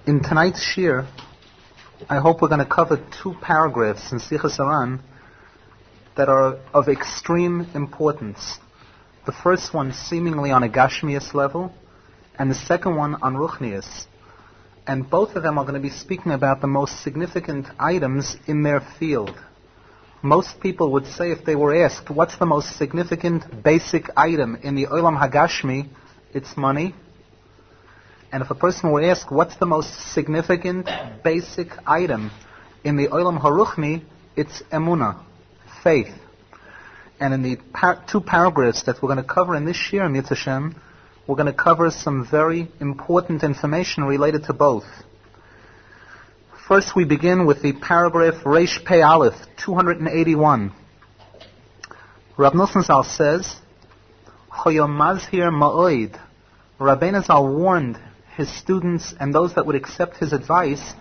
In tonight's shir, I hope we're going to cover two paragraphs in Sichas Aran that are of extreme importance. The first one seemingly on a Gashmias level, and the second one on Ruchnias. And both of them are going to be speaking about the most significant items in their field. Most people would say, if they were asked, what's the most significant basic item in the Olam Hagashmi, it's money. And if a person were asked, what's the most significant basic item in the Olam Haruchni, it's emunah, faith. And in the two paragraphs that we're going to cover in this shir, Mitzvah Hashem, we're going to cover some very important information related to both. First, we begin with the paragraph Reish Pei Aleph, 281. Rav Nosson Zal says, Hoyo Mazhir Ma'oid. Rabbeinu Zal warned his students and those that would accept his advice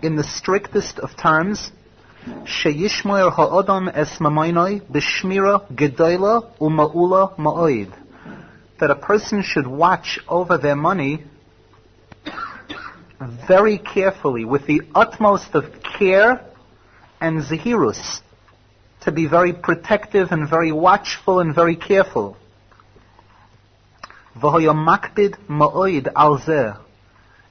in the strictest of terms, Sheyishmoer ha'odam es mamoinoi b'shmira gedola u'ma'ula ma'oid, that a person should watch over their money very carefully, with the utmost of care and zehirus, to be very protective and very watchful and very careful. V'hoyo makbid ma'oid al zeh.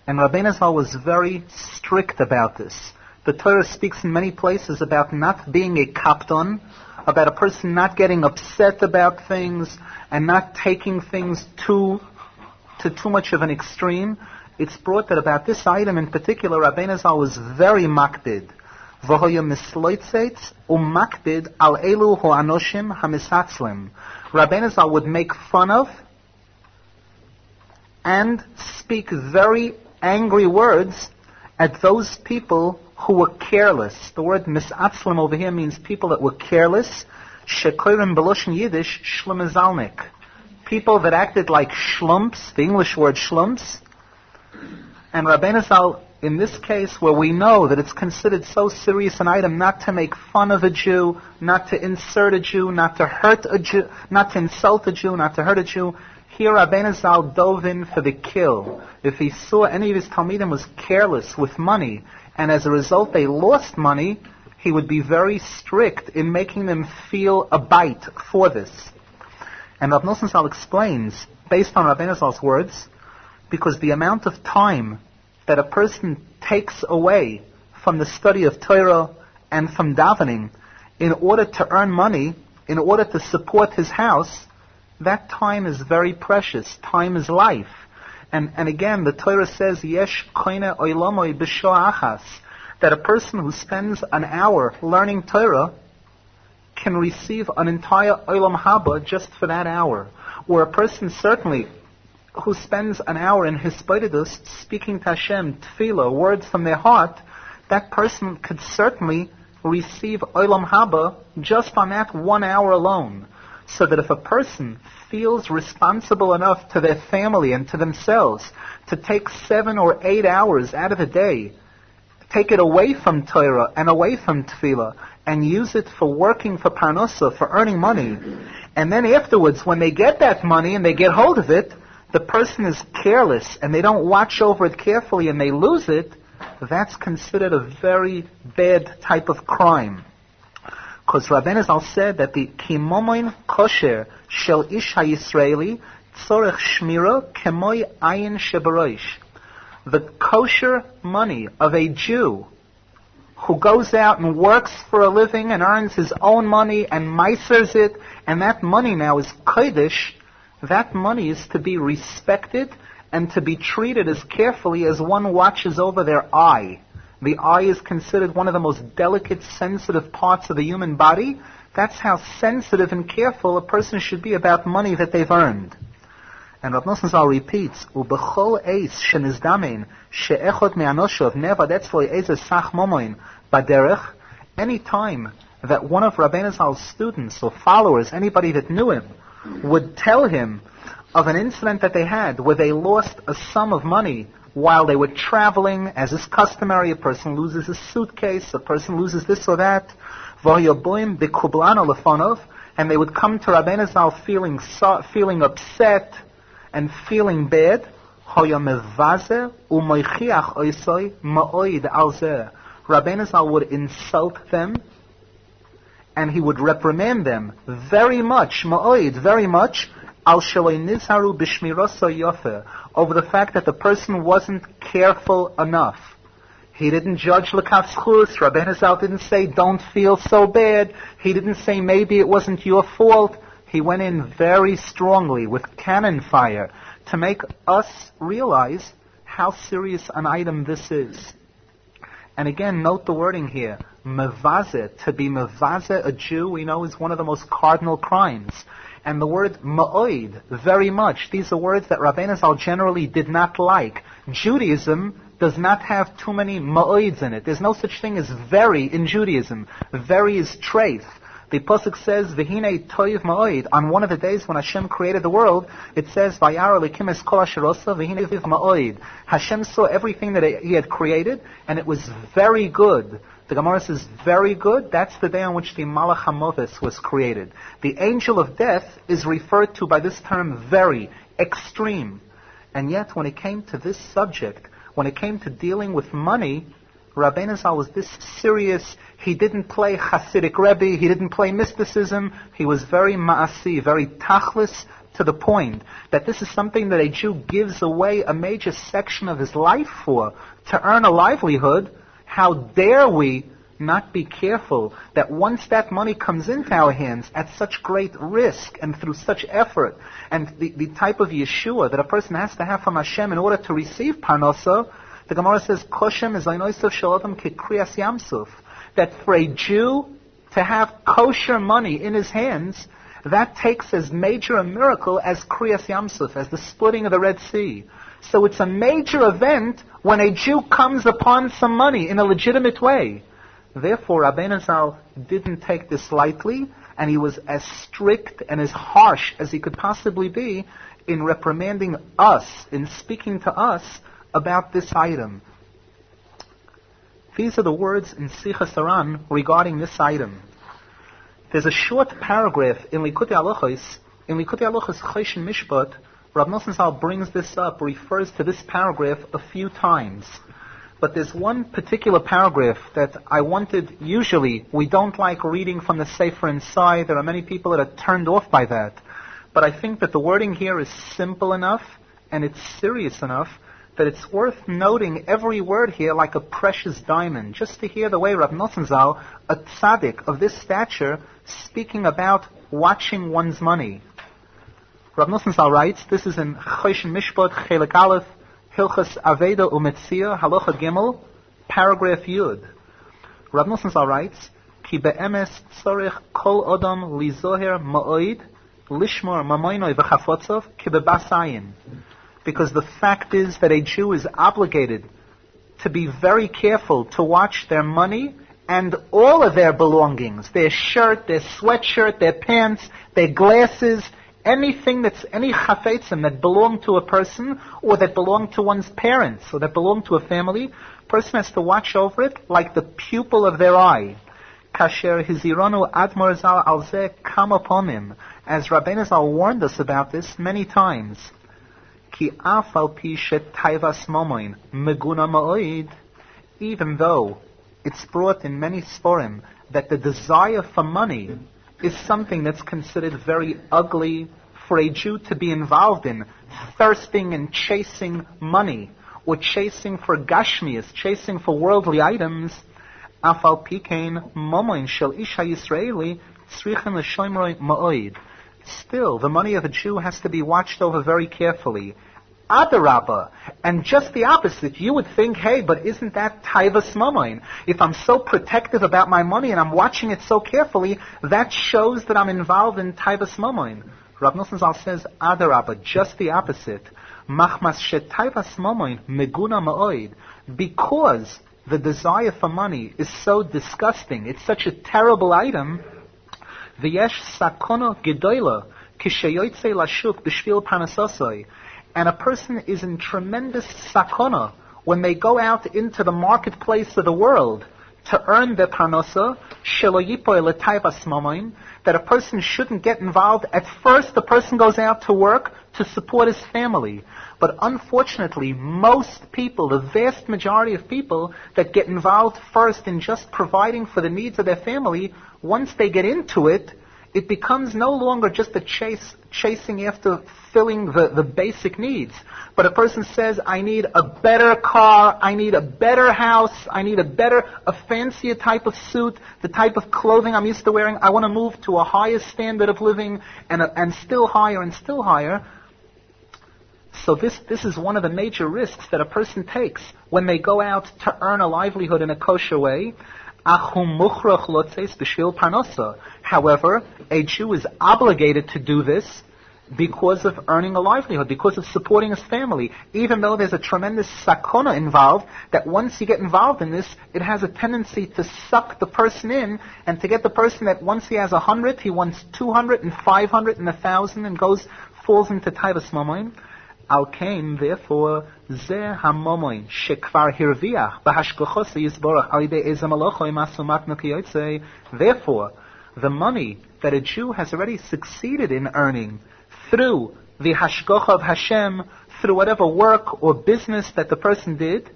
And Rabbeinu Zal was very strict about this. The Torah speaks in many places about not being a kapton, about a person not getting upset about things and not taking things to too much of an extreme. It's brought that about this item in particular, Rabbeinu Zal was very makbid. V'hoyo misloitzeitz u'makbid al elu ho'anoshim hamisatzlim. Rabbeinu Zal would make fun of and speak very angry words at those people who were careless. The word misatzlim over here means people that were careless. Shekorim beloshin Yiddish shlemezalnik. People that acted like shlumps, the English word shlumps. And Rabbeinu Zal, in this case, where we know that it's considered so serious an item not to make fun of a Jew, not to insert a Jew, not to hurt a Jew, not to insult a Jew, not to hurt a Jew, here Rabbeinu Zal dove in for the kill. If he saw any of his Talmidim was careless with money, and as a result they lost money, he would be very strict in making them feel a bite for this. And Rav Nosson Zal explains, based on Rabbeinu Zal's words, because the amount of time that a person takes away from the study of Torah and from davening in order to earn money, in order to support his house, that time is very precious. Time is life. And again, the Torah says, Yesh koine oilamoi b'shoah achas, that a person who spends an hour learning Torah can receive an entire olam haba just for that hour. Or a person certainly who spends an hour in hisbodedus speaking to Hashem, tefillah, words from their heart, that person could certainly receive olam haba just on that 1 hour alone. So that if a person feels responsible enough to their family and to themselves to take 7 or 8 hours out of a day, take it away from Torah and away from tefillah, and use it for working for parnasa, for earning money, and then afterwards, when they get that money and they get hold of it, the person is careless and they don't watch over it carefully and they lose it, that's considered a very bad type of crime. Because Rabbeinu Zal said that the kimomoin kosher shel ish hayisraeli tzorech shmira kemoi ayin shebarosh. The kosher money of a Jew who goes out and works for a living and earns his own money and meisers it, and that money now is kodesh, that money is to be respected and to be treated as carefully as one watches over their eye. The eye is considered one of the most delicate, sensitive parts of the human body. That's how sensitive and careful a person should be about money that they've earned. And Rav Nosson Zal repeats, Ubechol eis shenizdamein she'echot me'anoshov nevad etzloi eze sach momoin baderech. Any time that one of Rabbeinu Zal's students or followers, anybody that knew him, would tell him of an incident that they had where they lost a sum of money while they were traveling, as is customary, a person loses a suitcase, a person loses this or that, and they would come to Rabbeinu Zal feeling upset and feeling bad. hoya mevaze umoichiach oisoi ma'oid al zeh. Rabbeinu Zal would insult them, and he would reprimand them very much, ma'oid, very much, al shaloi nizharu b'shmiroso yofer, over the fact that the person wasn't careful enough. He didn't judge l'kaf zchus. Rabbeinu Zal didn't say, don't feel so bad. He didn't say, maybe it wasn't your fault. He went in very strongly with cannon fire to make us realize how serious an item this is. And again, note the wording here. Mevaze, to be mevaze a Jew, we know, is one of the most cardinal crimes. And the word ma'oid, very much, these are words that Rabbeinu Zal generally did not like. Judaism does not have too many ma'oids in it. There's no such thing as very in Judaism. Very is treif. The posek says, "V'hinei toiv ma'oid." On one of the days when Hashem created the world, it says, "Vayara lekim es kol asher osa v'hinei toiv ma'oid." Hashem saw everything that He had created, and it was very good. The Gemara says, "Very good." That's the day on which the Malach HaMoves was created. The angel of death is referred to by this term, very, extreme. And yet, when it came to this subject, when it came to dealing with money, Rabbeinu Zal was this serious. He didn't play Hasidic Rebbe. He didn't play mysticism. He was very ma'asi, very tachlis, to the point that this is something that a Jew gives away a major section of his life for, to earn a livelihood. How dare we not be careful that once that money comes into our hands at such great risk and through such effort, and the type of Yeshua that a person has to have from Hashem in order to receive parnasa, the Gemara says, Koshem is Zainoisav Shalodam Kekriyas Yamsuf, that for a Jew to have kosher money in his hands, that takes as major a miracle as Kriyas Yamsuf, as the splitting of the Red Sea. So it's a major event when a Jew comes upon some money in a legitimate way. Therefore, Rabbeinu Zal didn't take this lightly, and he was as strict and as harsh as he could possibly be in reprimanding us, in speaking to us about this item. These are the words in Sichas Aran regarding this item. There's a short paragraph in Likutei Halachos. In Likutei Halachos Choshen Mishpat, Rav Nosson Zal brings this up, refers to this paragraph a few times. But there's one particular paragraph that I wanted. Usually, we don't like reading from the Sefer inside. There are many people that are turned off by that. But I think that the wording here is simple enough, and it's serious enough, that it's worth noting every word here like a precious diamond, just to hear the way Rav Nosson Zal, a tzadik of this stature, speaking about watching one's money. Rav Nosson Zal writes, this is in Choshen Mishpat, Chelik Aleph, Hilchas Aveda Umetzia, Halacha Gimel, paragraph Yud. Rav Nosson Zal writes, Ki be'emes tzorich kol odom lizoher ma'oid, lishmor mamoinoi v'chafotzov, ki be'basayin. Because the fact is that a Jew is obligated to be very careful to watch their money and all of their belongings, their shirt, their sweatshirt, their pants, their glasses, anything that's any chafetzim that belong to a person or that belong to one's parents or that belong to a family, a person has to watch over it like the pupil of their eye. Kasher hizironu admor zal al zeh come upon him, as Rabbeinu Zal warned us about this many times. Ki af al pi shetayvas momoin meguna ma'oid, even though it's brought in many sporim that the desire for money is something that's considered very ugly for a Jew to be involved in, thirsting and chasing money, or chasing for gashmias, chasing for worldly items. Af al pi kein momoin shel isha Yisraeli tzrichen l'shoimroi ma'oid. Still, the money of a Jew has to be watched over very carefully. Adarabba, and just the opposite. You would think, hey, but isn't that taivas mamoin? If I'm so protective about my money and I'm watching it so carefully, that shows that I'm involved in taivas mamoin. Rav Nosson Zal says, Adarabba, just the opposite. Machmas shetayvas mamoin meguna ma'oid. Because the desire for money is so disgusting, it's such a terrible item, v'yesh sakono gedoyla kisheyoytze lashuk b'shvil parnasosoi. And a person is in tremendous sakona when they go out into the marketplace of the world to earn their parnosa, that a person shouldn't get involved. At first, the person goes out to work to support his family. But unfortunately, most people, the vast majority of people that get involved first in just providing for the needs of their family, once they get into it, it becomes no longer just a chasing after filling the basic needs. But a person says, I need a better car, I need a better house, I need a fancier type of suit, the type of clothing I'm used to wearing. I want to move to a higher standard of living and still higher and still higher. So this is one of the major risks that a person takes when they go out to earn a livelihood in a kosher way. However, a Jew is obligated to do this because of earning a livelihood, because of supporting his family, even though there's a tremendous sakona involved, that once you get involved in this, it has a tendency to suck the person in, and to get the person that once he has 100, he wants 200 and 500 and 1,000 and falls into taivas mamoin. Al kain, therefore, zeh hamomoin shekvar hirviach b'hashgochos yisborach al yidei ezeh malochoi masu matnu kiyotzei. Therefore, the money that a Jew has already succeeded in earning through the hashgocha of Hashem, through whatever work or business that the person did,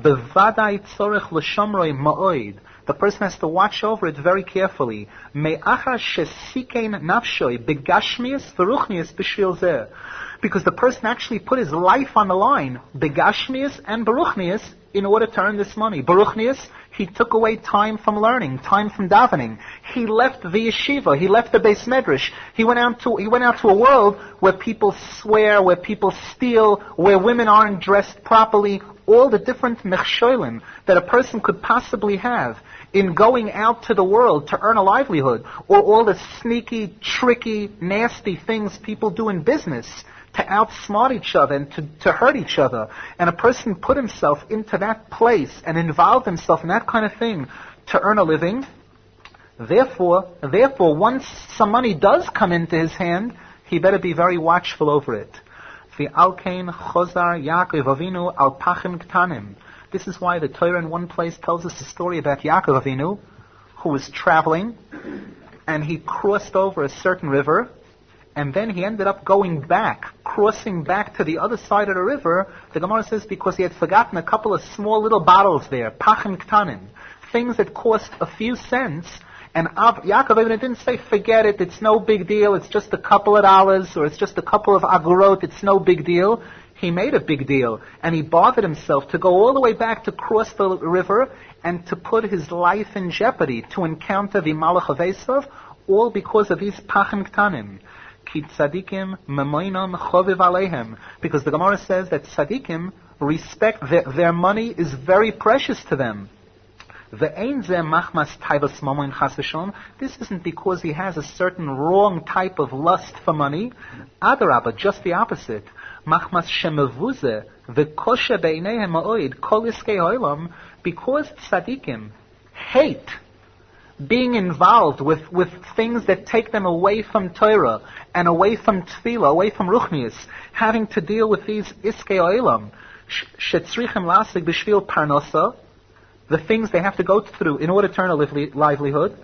bevadai tzorech l'shomroi ma'oid. The person has to watch over it very carefully. Me'achar shesikein nafshoi begashmius v'ruchnius b'shvil zeh. Because the person actually put his life on the line, begashmius and beruchnius, in order to earn this money. Beruchnius, he took away time from learning, time from davening. He left the yeshiva, he left the beis medrash. He went out to a world where people swear, where people steal, where women aren't dressed properly. All the different mechsholim that a person could possibly have in going out to the world to earn a livelihood, or all the sneaky, tricky, nasty things people do in business to outsmart each other and to hurt each other. And a person put himself into that place and involved himself in that kind of thing to earn a living. Therefore, once some money does come into his hand, he better be very watchful over it. V'alkein chozar Yaakov Avinu al pachim ktanim. This is why the Torah in one place tells us a story about Yaakov Avinu, who was traveling, and he crossed over a certain river, and then he ended up crossing back to the other side of the river. The Gemara says because he had forgotten a couple of small little bottles there, pachim ktanim, things that cost a few cents. And Yaakov Avinu didn't say, forget it, it's no big deal, it's just a couple of dollars, or it's just a couple of agurot, it's no big deal. He made a big deal, and he bothered himself to go all the way back to cross the river and to put his life in jeopardy to encounter the Malach of Esav, all because of these pachim ktanim. Ki tzadikim memoinam choviv aleihem. Because the Gemara says that tzadikim respect their money is very precious to them. This isn't because he has a certain wrong type of lust for money. Adarabah, just the opposite. Because tzadikim hate being involved with things that take them away from Torah and away from tefillah, away from ruchnius, having to deal with these iskei olam, shetzrichem lasik b'shvil parnosa, the things they have to go through in order to earn a livelihood,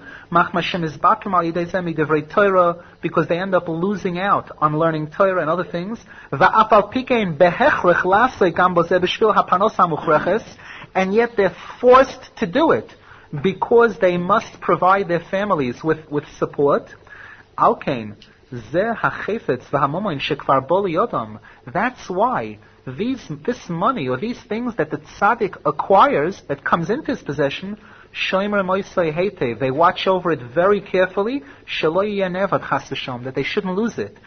because they end up losing out on learning Torah and other things. And yet they're forced to do it because they must provide their families with support. That's why this money or these things that the tzaddik acquires, that comes into his possession, they watch over it very carefully, that they shouldn't lose it.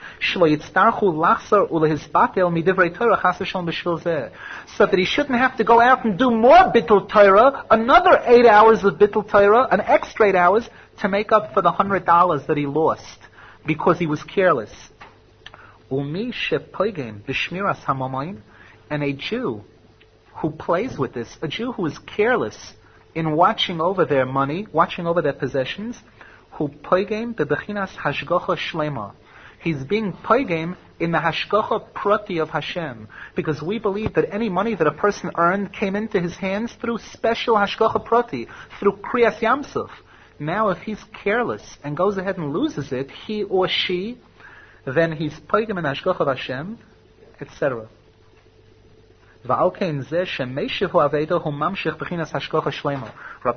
So that he shouldn't have to go out and do more bittul Torah, another 8 hours of bittul Torah, an extra 8 hours, to make up for the $100 that he lost because he was careless. And a Jew who plays with this, a Jew who is careless in watching over their money, watching over their possessions, He's being poigem in the hashgacha prati of Hashem, because we believe that any money that a person earned came into his hands through special hashgacha prati, through kriyas yamsuf. Now, if he's careless and goes ahead and loses it, he or she, then he's poigem in the hashgacha of Hashem, etc. Rav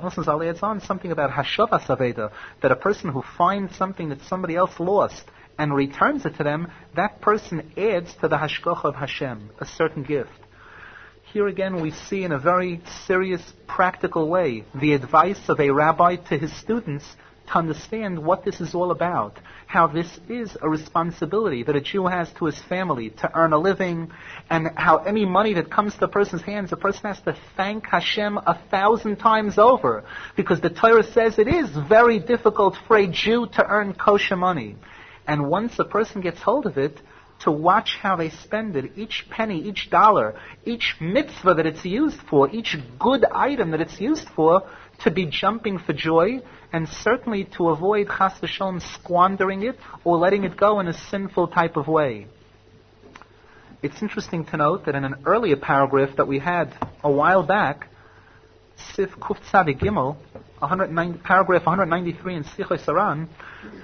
Nosson adds on something about hashavas aveda, that a person who finds something that somebody else lost and returns it to them, that person adds to the hashgacha of Hashem, a certain gift. Here again we see in a very serious, practical way the advice of a rabbi to his students to understand what this is all about, how this is a responsibility that a Jew has to his family to earn a living, and how any money that comes to a person's hands, a person has to thank Hashem 1,000 times over, because the Torah says it is very difficult for a Jew to earn kosher money. And once a person gets hold of it, to watch how they spend it, each penny, each dollar, each mitzvah that it's used for, each good item that it's used for, to be jumping for joy, and certainly to avoid chas v'shalom squandering it or letting it go in a sinful type of way. It's interesting to note that in an earlier paragraph that we had a while back, Sif Kuf Tzadik Gimel, paragraph 193 in Sichos Aran,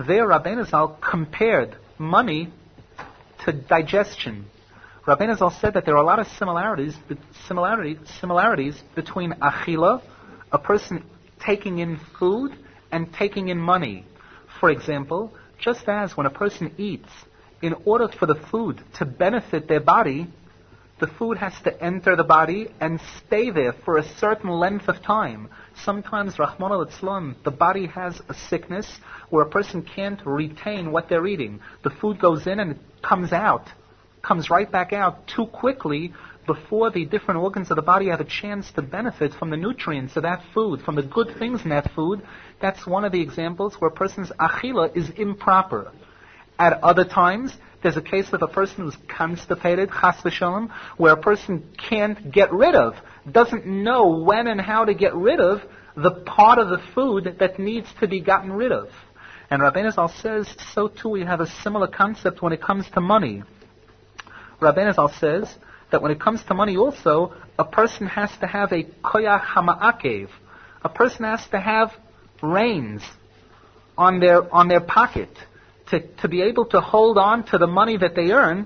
there Rabbi Arizal compared money to digestion. Rabbi Arizal said that there are a lot of similarities between achila, a person taking in food, and taking in money. For example, just as when a person eats, in order for the food to benefit their body, the food has to enter the body and stay there for a certain length of time. Sometimes, Rahman al-Islam, the body has a sickness where a person can't retain what they're eating. The food goes in and it comes right back out too quickly before the different organs of the body have a chance to benefit from the nutrients of that food, from the good things in that food. That's one of the examples where a person's achila is improper. At other times, there's a case of a person who's constipated, chas v'shalom, where a person can't get rid of, doesn't know when and how to get rid of the part of the food that needs to be gotten rid of. And Rabbi Arizal says, so too we have a similar concept when it comes to money. Rabbi Arizal says that when it comes to money also, a person has to have a koyach hama'akev. A person has to have reins on their pocket to be able to hold on to the money that they earn.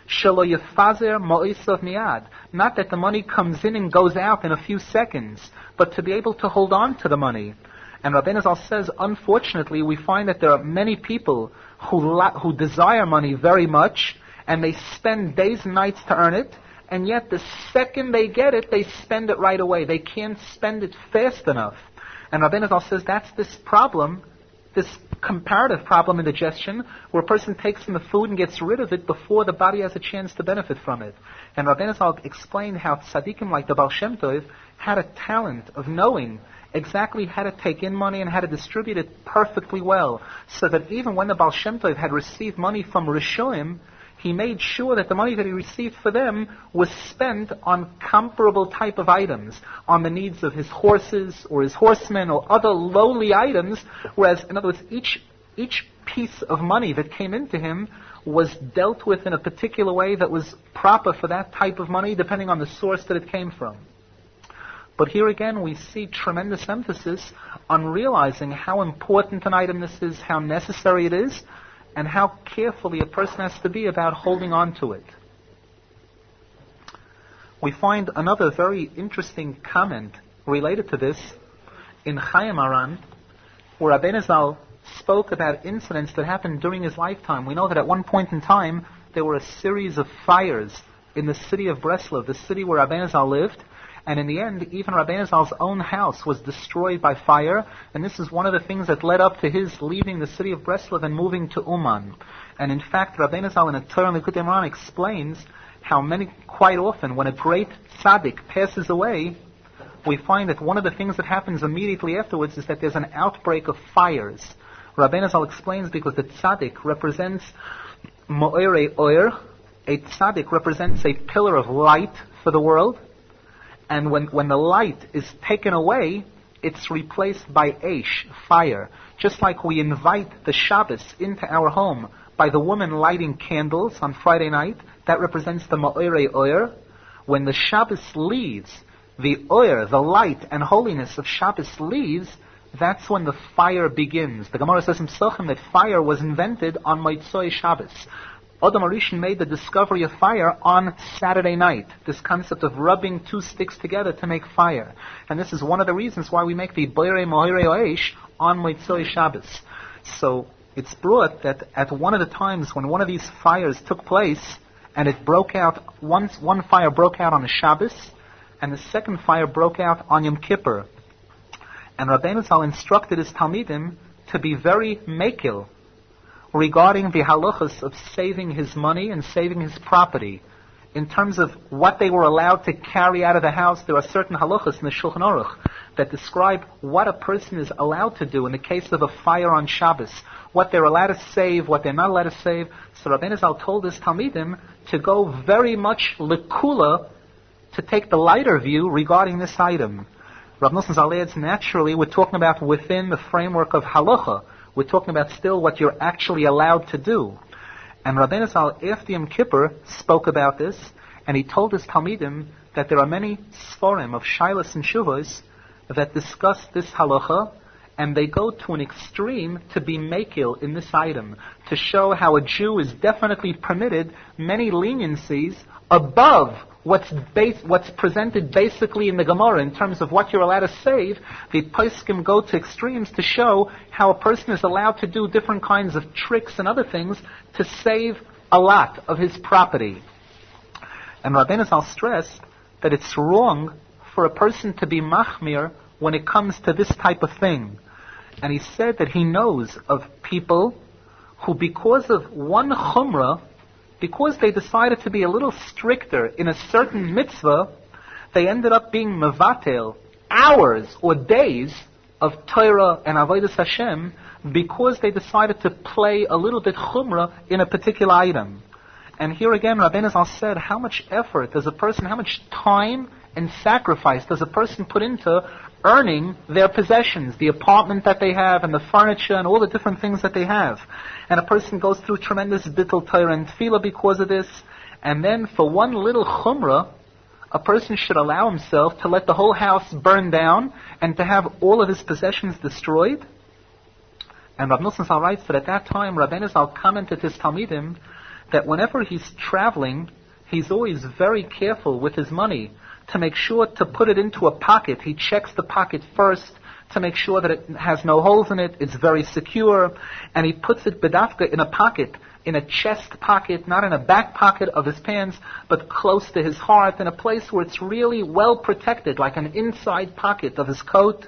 Shelo yefazer mo'isav miyad. Not that the money comes in and goes out in a few seconds, but to be able to hold on to the money. And Rabbi Arizal says, unfortunately, we find that there are many people who desire money very much, and they spend days and nights to earn it, and yet the second they get it, they spend it right away. They can't spend it fast enough. And Rabbi Arizal says that's this problem, this comparative problem in digestion, where a person takes in the food and gets rid of it before the body has a chance to benefit from it. And Rabbi Arizal explained how tzaddikim like the Baal Shem Tov had a talent of knowing exactly how to take in money and how to distribute it perfectly well, so that even when the Baal Shem Tov had received money from Rishonim, he made sure that the money that he received for them was spent on comparable type of items, on the needs of his horses or his horsemen or other lowly items, whereas, in other words, each piece of money that came into him was dealt with in a particular way that was proper for that type of money, depending on the source that it came from. But here again, we see tremendous emphasis on realizing how important an item this is, how necessary it is, and how carefully a person has to be about holding on to it. We find another very interesting comment related to this in Chaim Aran, where Rabbi Arizal spoke about incidents that happened during his lifetime. We know that at one point in time, there were a series of fires in the city of Breslov, the city where Rabbi Arizal lived, and in the end, even Rabbi Arizal's own house was destroyed by fire, and this is one of the things that led up to his leaving the city of Breslov and moving to Uman. And in fact, Rabbi Arizal in a Torah and Likutei Moharan explains how quite often, when a great tzadik passes away, we find that one of the things that happens immediately afterwards is that there's an outbreak of fires. Rabbi Arizal explains because the tzadik represents mo'ere oir, a tzadik represents a pillar of light for the world, and when the light is taken away, it's replaced by eish, fire. Just like we invite the Shabbos into our home by the woman lighting candles on Friday night. That represents the Ma'orei Oyer. When the Shabbos leaves, the Oyer, the light and holiness of Shabbos leaves, that's when the fire begins. The Gemara says in Psachim that fire was invented on Motzei Shabbos. Adam HaRishon made the discovery of fire on Saturday night. This concept of rubbing two sticks together to make fire. And this is one of the reasons why we make the Boirei Moirei Oesh on Motzei Shabbos. So it's brought that at one of the times when one of these fires took place, and it broke out, one fire broke out on a Shabbos, and the second fire broke out on Yom Kippur. And Rabbeinu Zal instructed his Talmidim to be very mekil regarding the halachas of saving his money and saving his property. In terms of what they were allowed to carry out of the house, there are certain halachas in the Shulchan Aruch that describe what a person is allowed to do in the case of a fire on Shabbos, what they're allowed to save, what they're not allowed to save. So Rabbeinu Zal told his Talmidim to go very much lekula, to take the lighter view regarding this item. Rav Nosson Zal adds, naturally, we're talking about within the framework of halacha. We're talking about still what you're actually allowed to do. And Rabbeinu Zal, after Yom Kippur, spoke about this, and he told his Talmidim that there are many sforim of Shailas and Shuvos that discuss this halacha, and they go to an extreme to be makil in this item, to show how a Jew is definitely permitted many leniencies above what's presented basically in the Gemara in terms of what you're allowed to save. The poskim go to extremes to show how a person is allowed to do different kinds of tricks and other things to save a lot of his property. And Rabbeinu Zal stressed that it's wrong for a person to be machmir when it comes to this type of thing. And he said that he knows of people who, because of one chumrah, because they decided to be a little stricter in a certain mitzvah, they ended up being mevatel hours or days of Torah and Avodas Hashem because they decided to play a little bit chumrah in a particular item. And here again, Rabbeinu Zal said, how much effort does a person, how much time and sacrifice does a person put into earning their possessions, the apartment that they have and the furniture and all the different things that they have. And a person goes through tremendous bittul Torah and tefillah because of this. And then for one little chumrah, a person should allow himself to let the whole house burn down and to have all of his possessions destroyed. And Rav Nosson Zal writes that at that time, Rabbeinu Zal commented to his Talmidim that whenever he's traveling, he's always very careful with his money to make sure to put it into a pocket. He checks the pocket first to make sure that it has no holes in it, it's very secure, and he puts it bedafka in a pocket, in a chest pocket, not in a back pocket of his pants, but close to his heart, in a place where it's really well protected, like an inside pocket of his coat.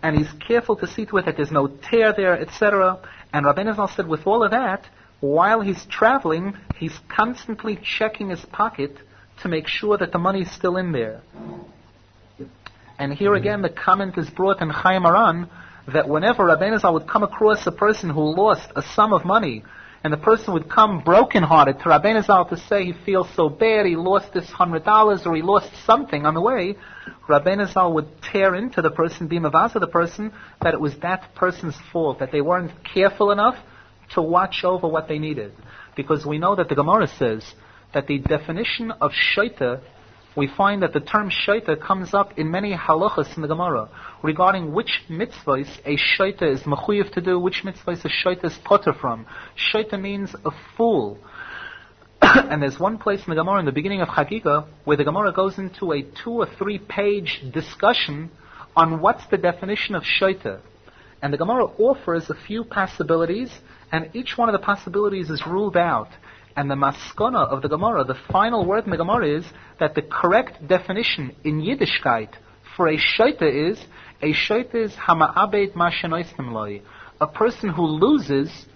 And he's careful to see to it that there's no tear there, etc. And Rabbeinu Zal said with all of that, while he's traveling, he's constantly checking his pocket to make sure that the money is still in there. And here again, the comment is brought in Chaim Aran that whenever Rabbeinu Zal would come across a person who lost a sum of money, and the person would come brokenhearted to Rabbeinu Zal to say he feels so bad, he lost this $100 or he lost something on the way, Rabbeinu Zal would tear into the person, be mavasa the person, that it was that person's fault, that they weren't careful enough to watch over what they needed. Because we know that the Gemara says that the definition of shaita, we find that the term shaita comes up in many halachas in the Gemara regarding which mitzvahs a shaita is mechuyev to do, which mitzvahs a shaita is potter from. Shaita means a fool. And there's one place in the Gemara in the beginning of Chagiga where the Gemara goes into a 2 or 3 page discussion on what's the definition of shaita. And the Gemara offers a few possibilities, and each one of the possibilities is ruled out. And the maskana of the Gemara, the final word in the Gemara is that the correct definition in Yiddishkeit for a shaita is hama'abed ma shenoistem loi, a person who loses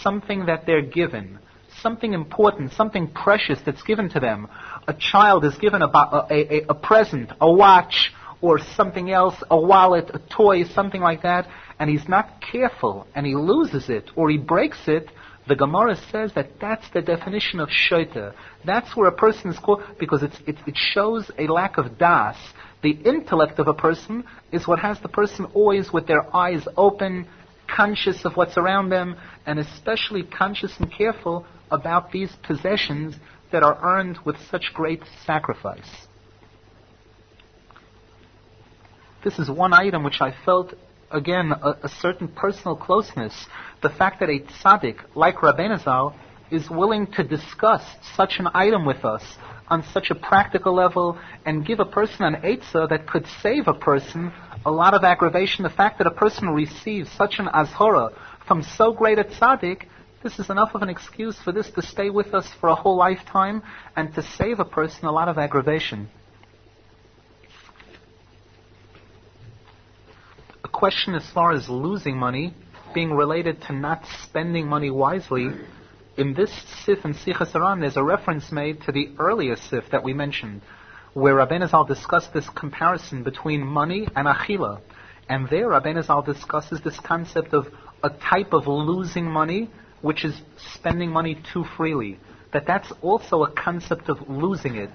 something that they're given, something important, something precious that's given to them. A child is given a present, a watch, or something else, a wallet, a toy, something like that, and he's not careful, and he loses it, or he breaks it. The Gemara says that that's the definition of shaita. That's where a person is called, because it shows a lack of das. The intellect of a person is what has the person always with their eyes open, conscious of what's around them, and especially conscious and careful about these possessions that are earned with such great sacrifice. This is one item which I felt, again, a certain personal closeness. The fact that a tzadik, like Rabbi Arizal, is willing to discuss such an item with us on such a practical level and give a person an eitzah that could save a person a lot of aggravation. The fact that a person receives such an azhara from so great a tzaddik, this is enough of an excuse for this to stay with us for a whole lifetime and to save a person a lot of aggravation. A question as far as losing money being related to not spending money wisely. In this sif and Sichas Aharon, there's a reference made to the earlier sif that we mentioned, where Rabbi Arizal discussed this comparison between money and achila. And there Rabbi Arizal discusses this concept of a type of losing money, which is spending money too freely. That's also a concept of losing it.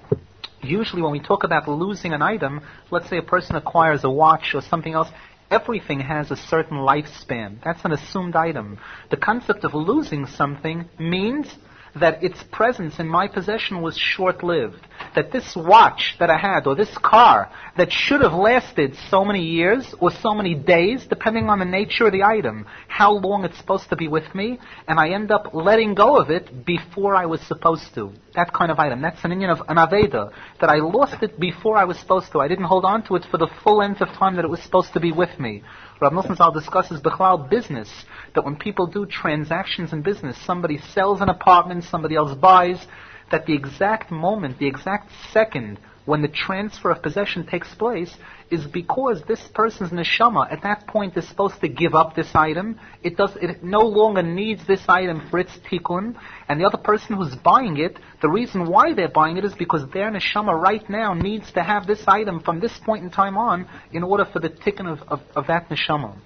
Usually when we talk about losing an item, let's say a person acquires a watch or something else, everything has a certain lifespan. That's an assumed item. The concept of losing something means that its presence in my possession was short-lived. That this watch that I had, or this car, that should have lasted so many years or so many days, depending on the nature of the item, how long it's supposed to be with me, and I end up letting go of it before I was supposed to. That kind of item. That's an inyan of an aveda, that I lost it before I was supposed to. I didn't hold on to it for the full length of time that it was supposed to be with me. Rav Nosson discusses Bechlal business, that when people do transactions in business, somebody sells an apartment, somebody else buys, that the exact moment, the exact second when the transfer of possession takes place is because this person's neshama at that point is supposed to give up this item. It no longer needs this item for its tikkun, and the other person who's buying it, the reason why they're buying it is because their neshama right now needs to have this item from this point in time on in order for the tikkun of that neshama.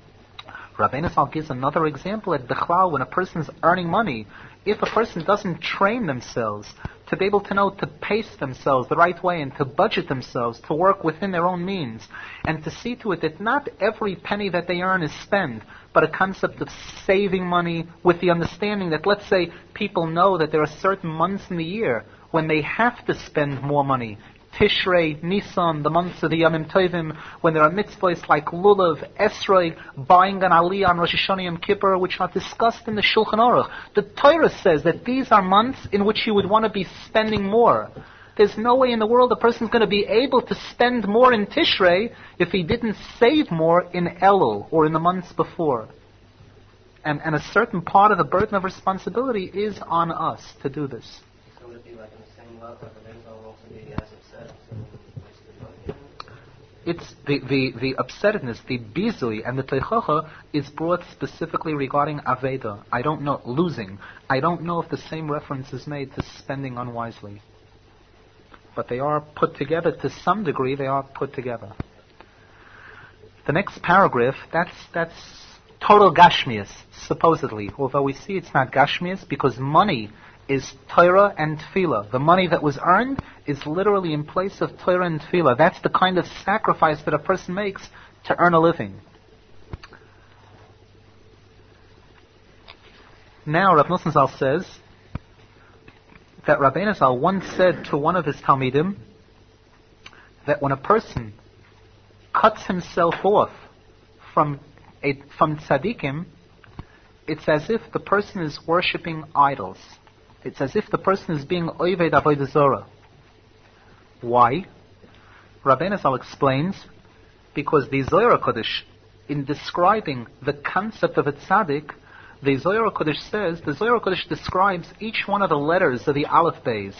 Rabbi Nachman gives another example at Bechlal, when a person's earning money, if a person doesn't train themselves to be able to know to pace themselves the right way and to budget themselves, to work within their own means, and to see to it that not every penny that they earn is spent, but a concept of saving money with the understanding that, let's say, people know that there are certain months in the year when they have to spend more money. Tishrei, Nisan, the months of the Yamim Tovim, when there are mitzvahs like Lulav, Esrei, buying an Aliyah on Rosh Hashanah Yom Kippur, which are discussed in the Shulchan Aruch. The Torah says that these are months in which you would want to be spending more. There's no way in the world a person's going to be able to spend more in Tishrei if he didn't save more in Elul, or in the months before. And a certain part of the burden of responsibility is on us to do this. So would it be like in the same level, but then will also be as upset? It's the upsetness, the bizui, and the teichacha is brought specifically regarding aveda. I don't know, losing. I don't know if the same reference is made to spending unwisely. But they are put together to some degree, they are put together. The next paragraph, that's total gashmias, supposedly. Although we see it's not gashmias, because money is Torah and Tefillah. The money that was earned is literally in place of Torah and Tefillah. That's the kind of sacrifice that a person makes to earn a living. Now, Rav Nosson says that Rabbi Nachman once said to one of his Talmidim that when a person cuts himself off from tzadikim, it's as if the person is worshipping idols. It's as if the person is being oved avodah zorah. Why? Rabbi Nachman explains, because the Zohar Kodesh, in describing the concept of a tzaddik, the Zohar Kodesh describes each one of the letters of the Aleph Beis,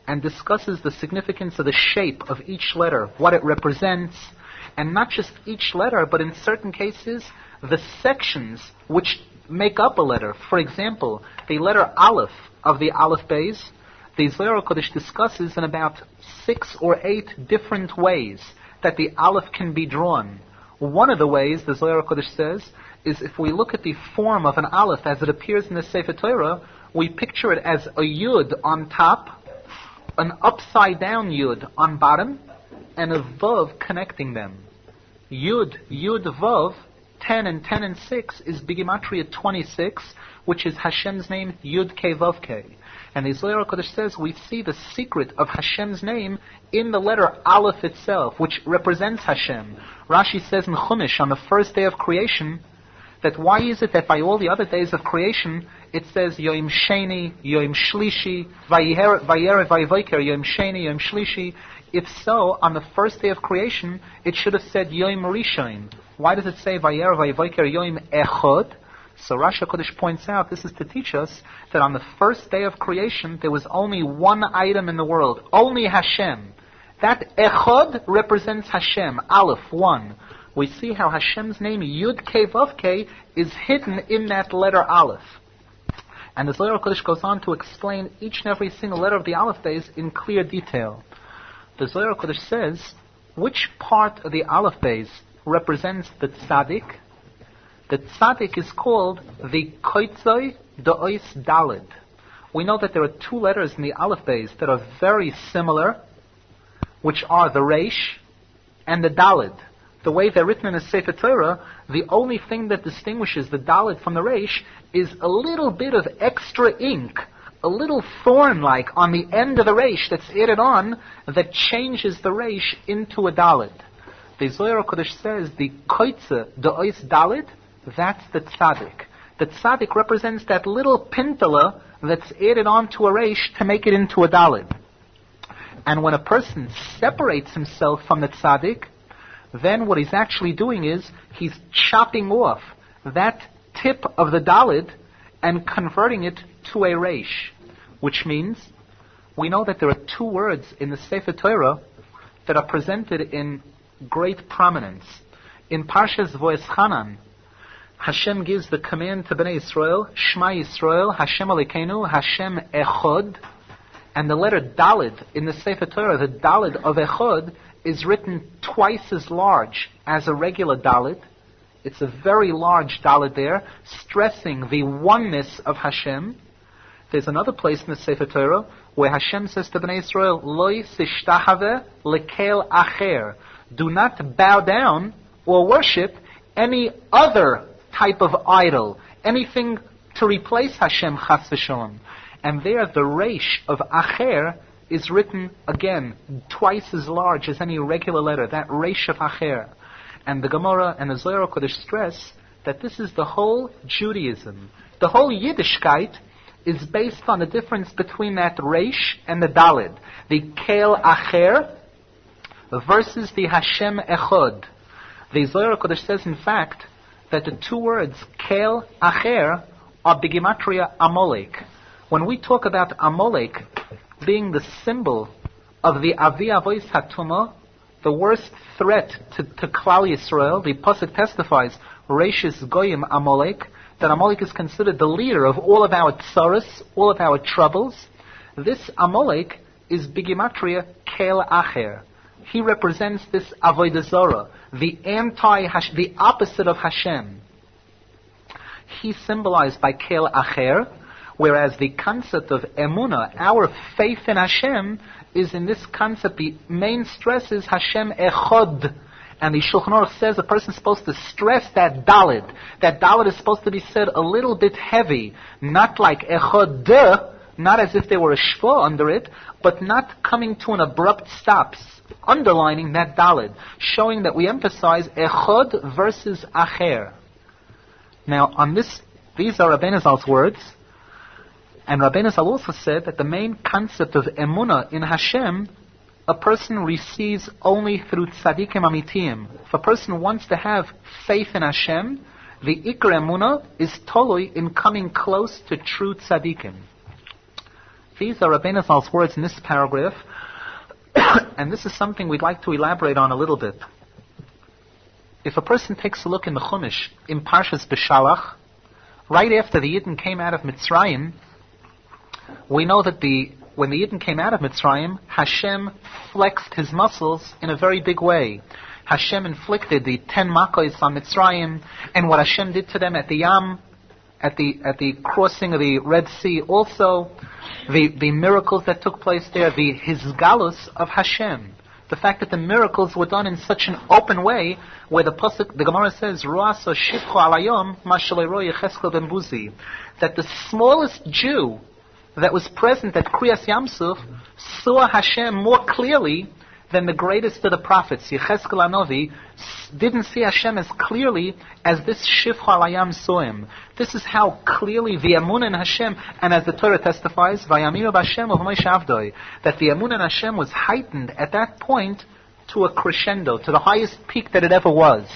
and discusses the significance of the shape of each letter, what it represents, and not just each letter, but in certain cases, the sections which make up a letter. For example, the letter Aleph of the Aleph Beis, the Zohar Kodesh discusses in about 6 or 8 different ways that the Aleph can be drawn. One of the ways, the Zohar Kodesh says, is if we look at the form of an Aleph as it appears in the Sefer Torah, we picture it as a Yud on top, an upside down Yud on bottom, and a Vav connecting them. Yud, Vav, 10 and 10 and 6 is Bigimatria 26, which is Hashem's name, Yud Kei Vav Kei. And the Zohar HaKadosh says we see the secret of Hashem's name in the letter Aleph itself, which represents Hashem. Rashi says in Chumash, on the first day of creation, that why is it that by all the other days of creation, it says Yoim Sheni, Yoim Shlishi, Vayerev, Vayevoker, Yoim Sheni, Yoim Shlishi. If so, on the first day of creation, it should have said Yoim Rishon. Why does it say Vayerev, Vayevoker, Yoim Echod? So Rashi HaKadosh points out, this is to teach us that on the first day of creation, there was only one item in the world, only Hashem. That Echod represents Hashem, Aleph, 1. We see how Hashem's name, Yud Kei Vav Kei, is hidden in that letter Aleph. And the Zohar HaKadosh goes on to explain each and every single letter of the Aleph days in clear detail. The Zohar HaKadosh says, which part of the Aleph days represents the tzadik? The tzadik is called the koitzoi do'ois dalid. We know that there are two letters in the Aleph days that are very similar, which are the reish and the dalid. The way they're written in a Sefer Torah, the only thing that distinguishes the dalid from the reish is a little bit of extra ink, a little thorn-like on the end of the reish that's added on that changes the reish into a dalid. The Zohar HaKadosh says the koitze do'ois dalid, that's the tzaddik. The tzaddik represents that little pintala that's added onto a reish to make it into a dalid. And when a person separates himself from the tzaddik, then what he's actually doing is he's chopping off that tip of the dalid and converting it to a reish, which means we know that there are two words in the Sefer Torah that are presented in great prominence. In Parshas Voeschanan, Hashem gives the command to Bnei Yisrael, Shema Yisrael, Hashem Elokeinu, Hashem Echod, and the letter Dalid in the Sefer Torah, the Dalid of Echod, is written twice as large as a regular Dalid. It's a very large Dalid there, stressing the oneness of Hashem. There's another place in the Sefer Torah where Hashem says to Bnei Yisrael, Loi sishtahave lekel acher. Do not bow down or worship any other type of idol, anything to replace Hashem, chas v'shalom. And there the reish of acher is written, again, twice as large as any regular letter, that reish of acher. And the Gemara and the Zohar HaKadosh stress that this is the whole Judaism. The whole Yiddishkeit is based on the difference between that reish and the dalid. The kel acher versus the Hashem echod. The Zohar HaKadosh says, in fact, that the two words, kel acher, are bigimatria Amalek. When we talk about Amalek being the symbol of the Avi Avois Hatuma, the worst threat to Klal Yisrael, the posek testifies, Reishis Goyim Amalek, that Amalek is considered the leader of all of our tsaros, all of our troubles. This Amalek is bigimatria kel acher. He represents this Avodah Zorah, the opposite of Hashem. He's symbolized by kel acher, whereas the concept of emunah, our faith in Hashem, is in this concept, the main stress is Hashem echod. And the Shulchan Aruch says a person is supposed to stress that dalid. That dalid is supposed to be said a little bit heavy, not like echod, not as if there were a shva under it, but not coming to an abrupt stop, underlining that dalid, showing that we emphasize echod versus acher. Now, on this, these are Rabbi Arizal's words. And Rabbi Arizal also said that the main concept of emunah in Hashem, a person receives only through tzadikim amitiyim. If a person wants to have faith in Hashem, the ikar emunah is totally in coming close to true tzadikim. These are Rabbi Arizal's words in this paragraph, and this is something we'd like to elaborate on a little bit. If a person takes a look in the Chumash, in Parshas Beshalach, right after the Yidden came out of Mitzrayim, we know that when the Yidden came out of Mitzrayim, Hashem flexed his muscles in a very big way. Hashem inflicted the 10 makos on Mitzrayim, and what Hashem did to them at the Yam, at the crossing of the Red Sea, also the miracles that took place there, the Hizgalus of Hashem. The fact that the miracles were done in such an open way, where the posek, the Gemara says, "Ruaso shivcho alayom mashalei Yecheskel ben Buzi," that the smallest Jew that was present at Kriyas Yamsuf saw Hashem more clearly than the greatest of the prophets. Yecheskel Anovi didn't see Hashem as clearly as this Shivcho Alayam saw him. This is how clearly the Emunah in Hashem, and as the Torah testifies, Vayaminu b'Hashem of Moshe Avdoi, that the Emunah in Hashem was heightened at that point to a crescendo, to the highest peak that it ever was.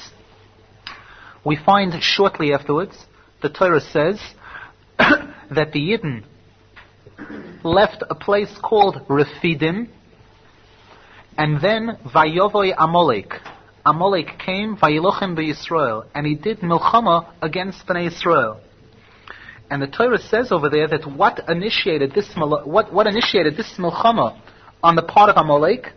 We find shortly afterwards, the Torah says that the Yidden left a place called Refidim, and then Vayovoi Amalek. Amalek came, Vayilochem b'Yisrael, and he did milchama against Bnei Yisrael. And the Torah says over there that what initiated this milchama on the part of Amalek?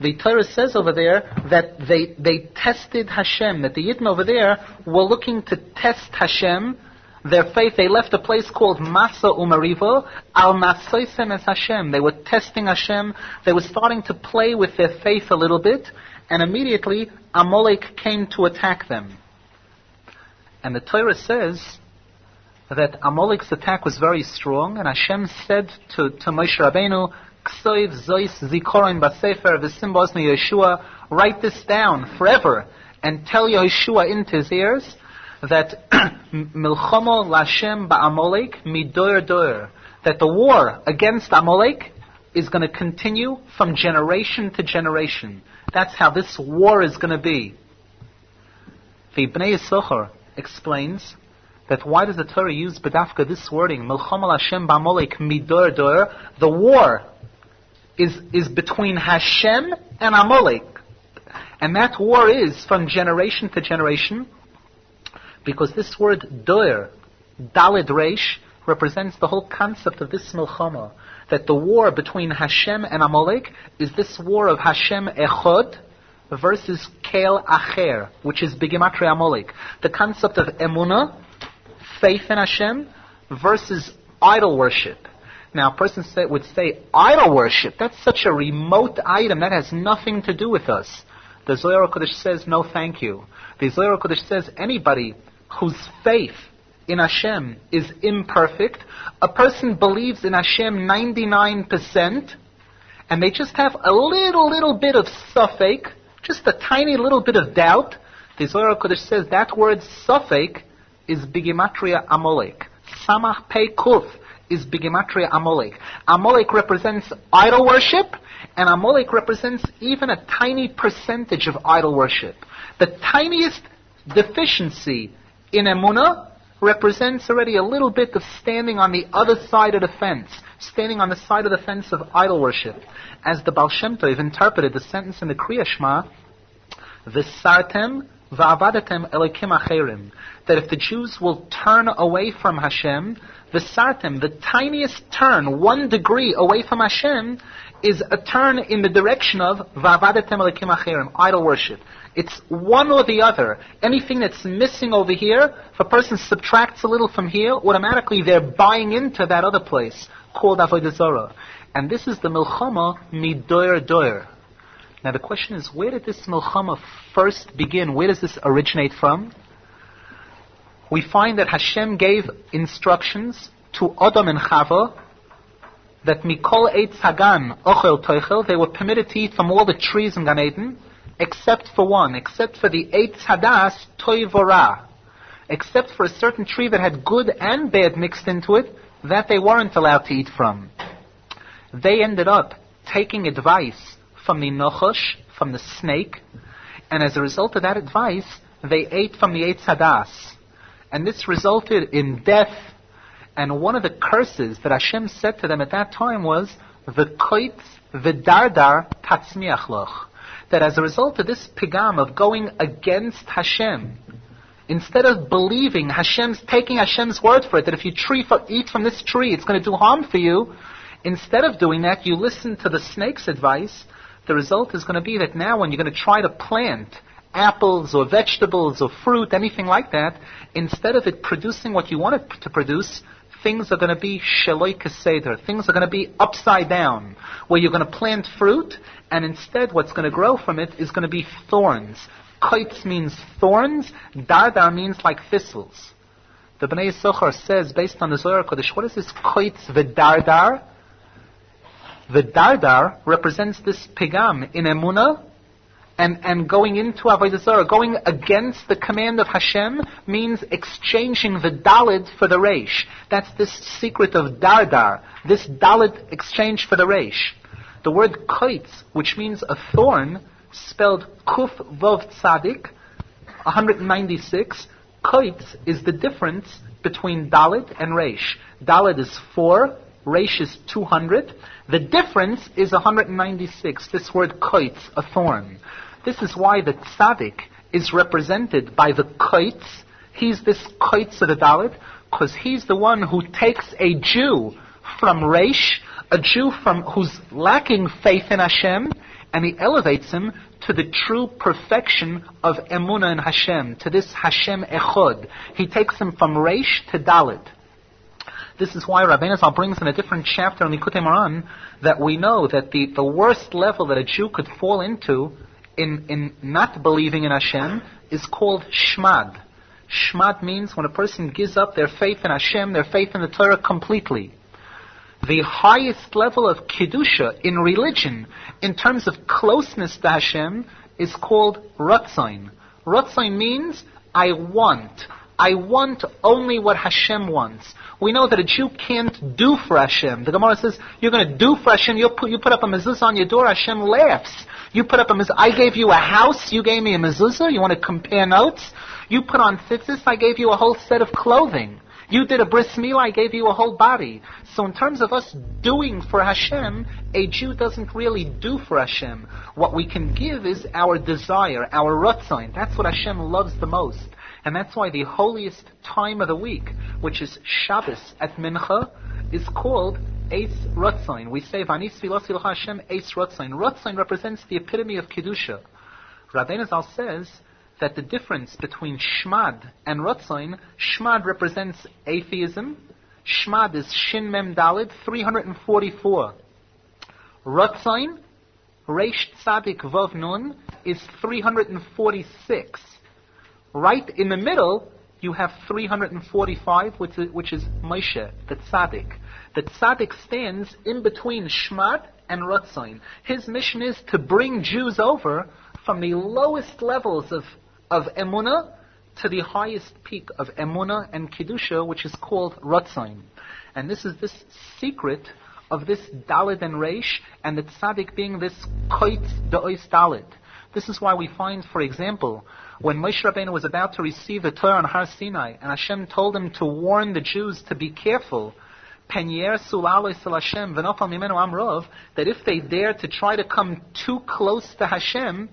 The Torah says over there that they tested Hashem, that the Yidden over there were looking to test Hashem, their faith. They left a place called Masa Umarivo, Al Nasoisem es Hashem. They were testing Hashem. They were starting to play with their faith a little bit, and immediately Amalek came to attack them. And the Torah says that Amalek's attack was very strong, and Hashem said to Moshe Rabbeinu, Ksoiv Zois Zikoron Basefer V'sim Bosni Yeshua, write this down forever, and tell Yeshua into his ears, that Milchamo Lashem Ba'amalek Midoyer Doyer, that the war against Amalek is going to continue from generation to generation. That's how this war is going to be. The Bnei Zohar explains that why does the Torah use B'dafka this wording, Milchamo Lashem Ba'amalek Midoyer Doyer? The war is between Hashem and Amalek. And that war is from generation to generation, because this word doer, Daled Reish, represents the whole concept of this milchama, that the war between Hashem and Amalek is this war of Hashem Echod versus Kel Acher, which is Bigimatri Amalek. The concept of Emunah, faith in Hashem, versus idol worship. Now, a person would say, idol worship, that's such a remote item, that has nothing to do with us. The Zohar Kodesh says, no thank you. The Zohar Kodesh says, anybody whose faith in Hashem is imperfect, a person believes in Hashem 99%, and they just have a little bit of suffix, just a tiny little bit of doubt, the Zohar Kodesh says that word suffix is Bigimatria Amalek. Samach Pei Kuf is Bigimatria Amalek. Amalek represents idol worship, and Amalek represents even a tiny percentage of idol worship. The tiniest deficiency in Emunah represents already a little bit of standing on the other side of the fence, standing on the side of the fence of idol worship. As the Baal Shem Tov interpreted the sentence in the Kriya Shema, V'sartem v'avadetem elokim acherim, that if the Jews will turn away from Hashem, V'sartem, the tiniest turn, 1 degree away from Hashem, is a turn in the direction of v'avadetem elokim acherim, idol worship. It's one or the other. Anything that's missing over here, if a person subtracts a little from here, automatically they're buying into that other place called Avodah Zarah. And this is the milchama midoyer doyer. Now the question is, where did this milchama first begin? Where does this originate from? We find that Hashem gave instructions to Adam and Chava that mikol eitz hagan ochel toichel, they were permitted to eat from all the trees in Gan Eden, except for one, except for the eitz hadas toivora, except for a certain tree that had good and bad mixed into it, that they weren't allowed to eat from. They ended up taking advice from the nochosh, from the snake, and as a result of that advice, they ate from the eitz hadas. And this resulted in death. And one of the curses that Hashem said to them at that time was, V'koitz v'dardar tatzmiach loch, that as a result of this pigam of going against Hashem, instead of believing taking Hashem's word for it, that if you eat from this tree, it's going to do harm for you, instead of doing that, you listen to the snake's advice. The result is going to be that now when you're going to try to plant apples or vegetables or fruit, anything like that, instead of it producing what you want it to produce, things are going to be sheloi keseder. Things are going to be upside down, where you're going to plant fruit, and instead what's going to grow from it is going to be thorns. Koitz means thorns. Dardar means like thistles. The Bnei Zohar says, based on the Zohar Kodesh, what is this koitz v'dardar? The dardar represents this pigam in emunah, and going into Avodah Zarah, going against the command of Hashem, means exchanging the dalid for the reish. That's this secret of dardar, this dalid exchange for the reish. The word koitz, which means a thorn, spelled kuf vov tzadik, 196, koitz is the difference between dalid and reish. Dalid is 4, reish is 200. The difference is 196. This word koitz, a thorn. This is why the tzadik is represented by the koitz. He's this koitz of the dalid, because he's the one who takes a Jew from reish, a Jew who's lacking faith in Hashem, and he elevates him to the true perfection of emunah in Hashem, to this Hashem echod. He takes him from reish to dalid. This is why Rabbi Arizal brings in a different chapter in Likutei Moharan that we know that the worst level that a Jew could fall into in not believing in Hashem is called shmad. Shmad means when a person gives up their faith in Hashem, their faith in the Torah completely. The highest level of kedusha in religion, in terms of closeness to Hashem, is called ratzain. Ratzain means I want only what Hashem wants. We know that a Jew can't do for Hashem. The Gemara says, you're going to do for Hashem, you put up a mezuzah on your door, Hashem laughs. You put up a mezuzah, I gave you a house, you gave me a mezuzah, you want to compare notes? You put on tzitzis, I gave you a whole set of clothing. You did a bris milah, I gave you a whole body. So in terms of us doing for Hashem, a Jew doesn't really do for Hashem. What we can give is our desire, our ratzain. That's what Hashem loves the most. And that's why the holiest time of the week, which is Shabbos at Mincha, is called Eitz Ratzain. We say, V'ani Sfilosi L'cha Hashem Eitz Ratzain. Ratzain represents the epitome of Kedusha. Rabbi Arizal says that the difference between Shmad and Ratzain, Shmad represents atheism. Shmad is Shin Mem Dalid, 344. Ratzain, Reish Tzadik Vav Nun, is 346. Right in the middle, you have 345, which is Moshe, the tzadik. The tzadik stands in between Shmad and Ratzain. His mission is to bring Jews over from the lowest levels of emunah to the highest peak of emunah and kedusha, which is called Ratzain. And this is this secret of this dalid and reish, and the tzadik being this koitz de'ois dalid. This is why we find, for example, when Moshe Rabbeinu was about to receive the Torah on Har Sinai, and Hashem told him to warn the Jews to be careful, that if they dare to try to come too close to Hashem,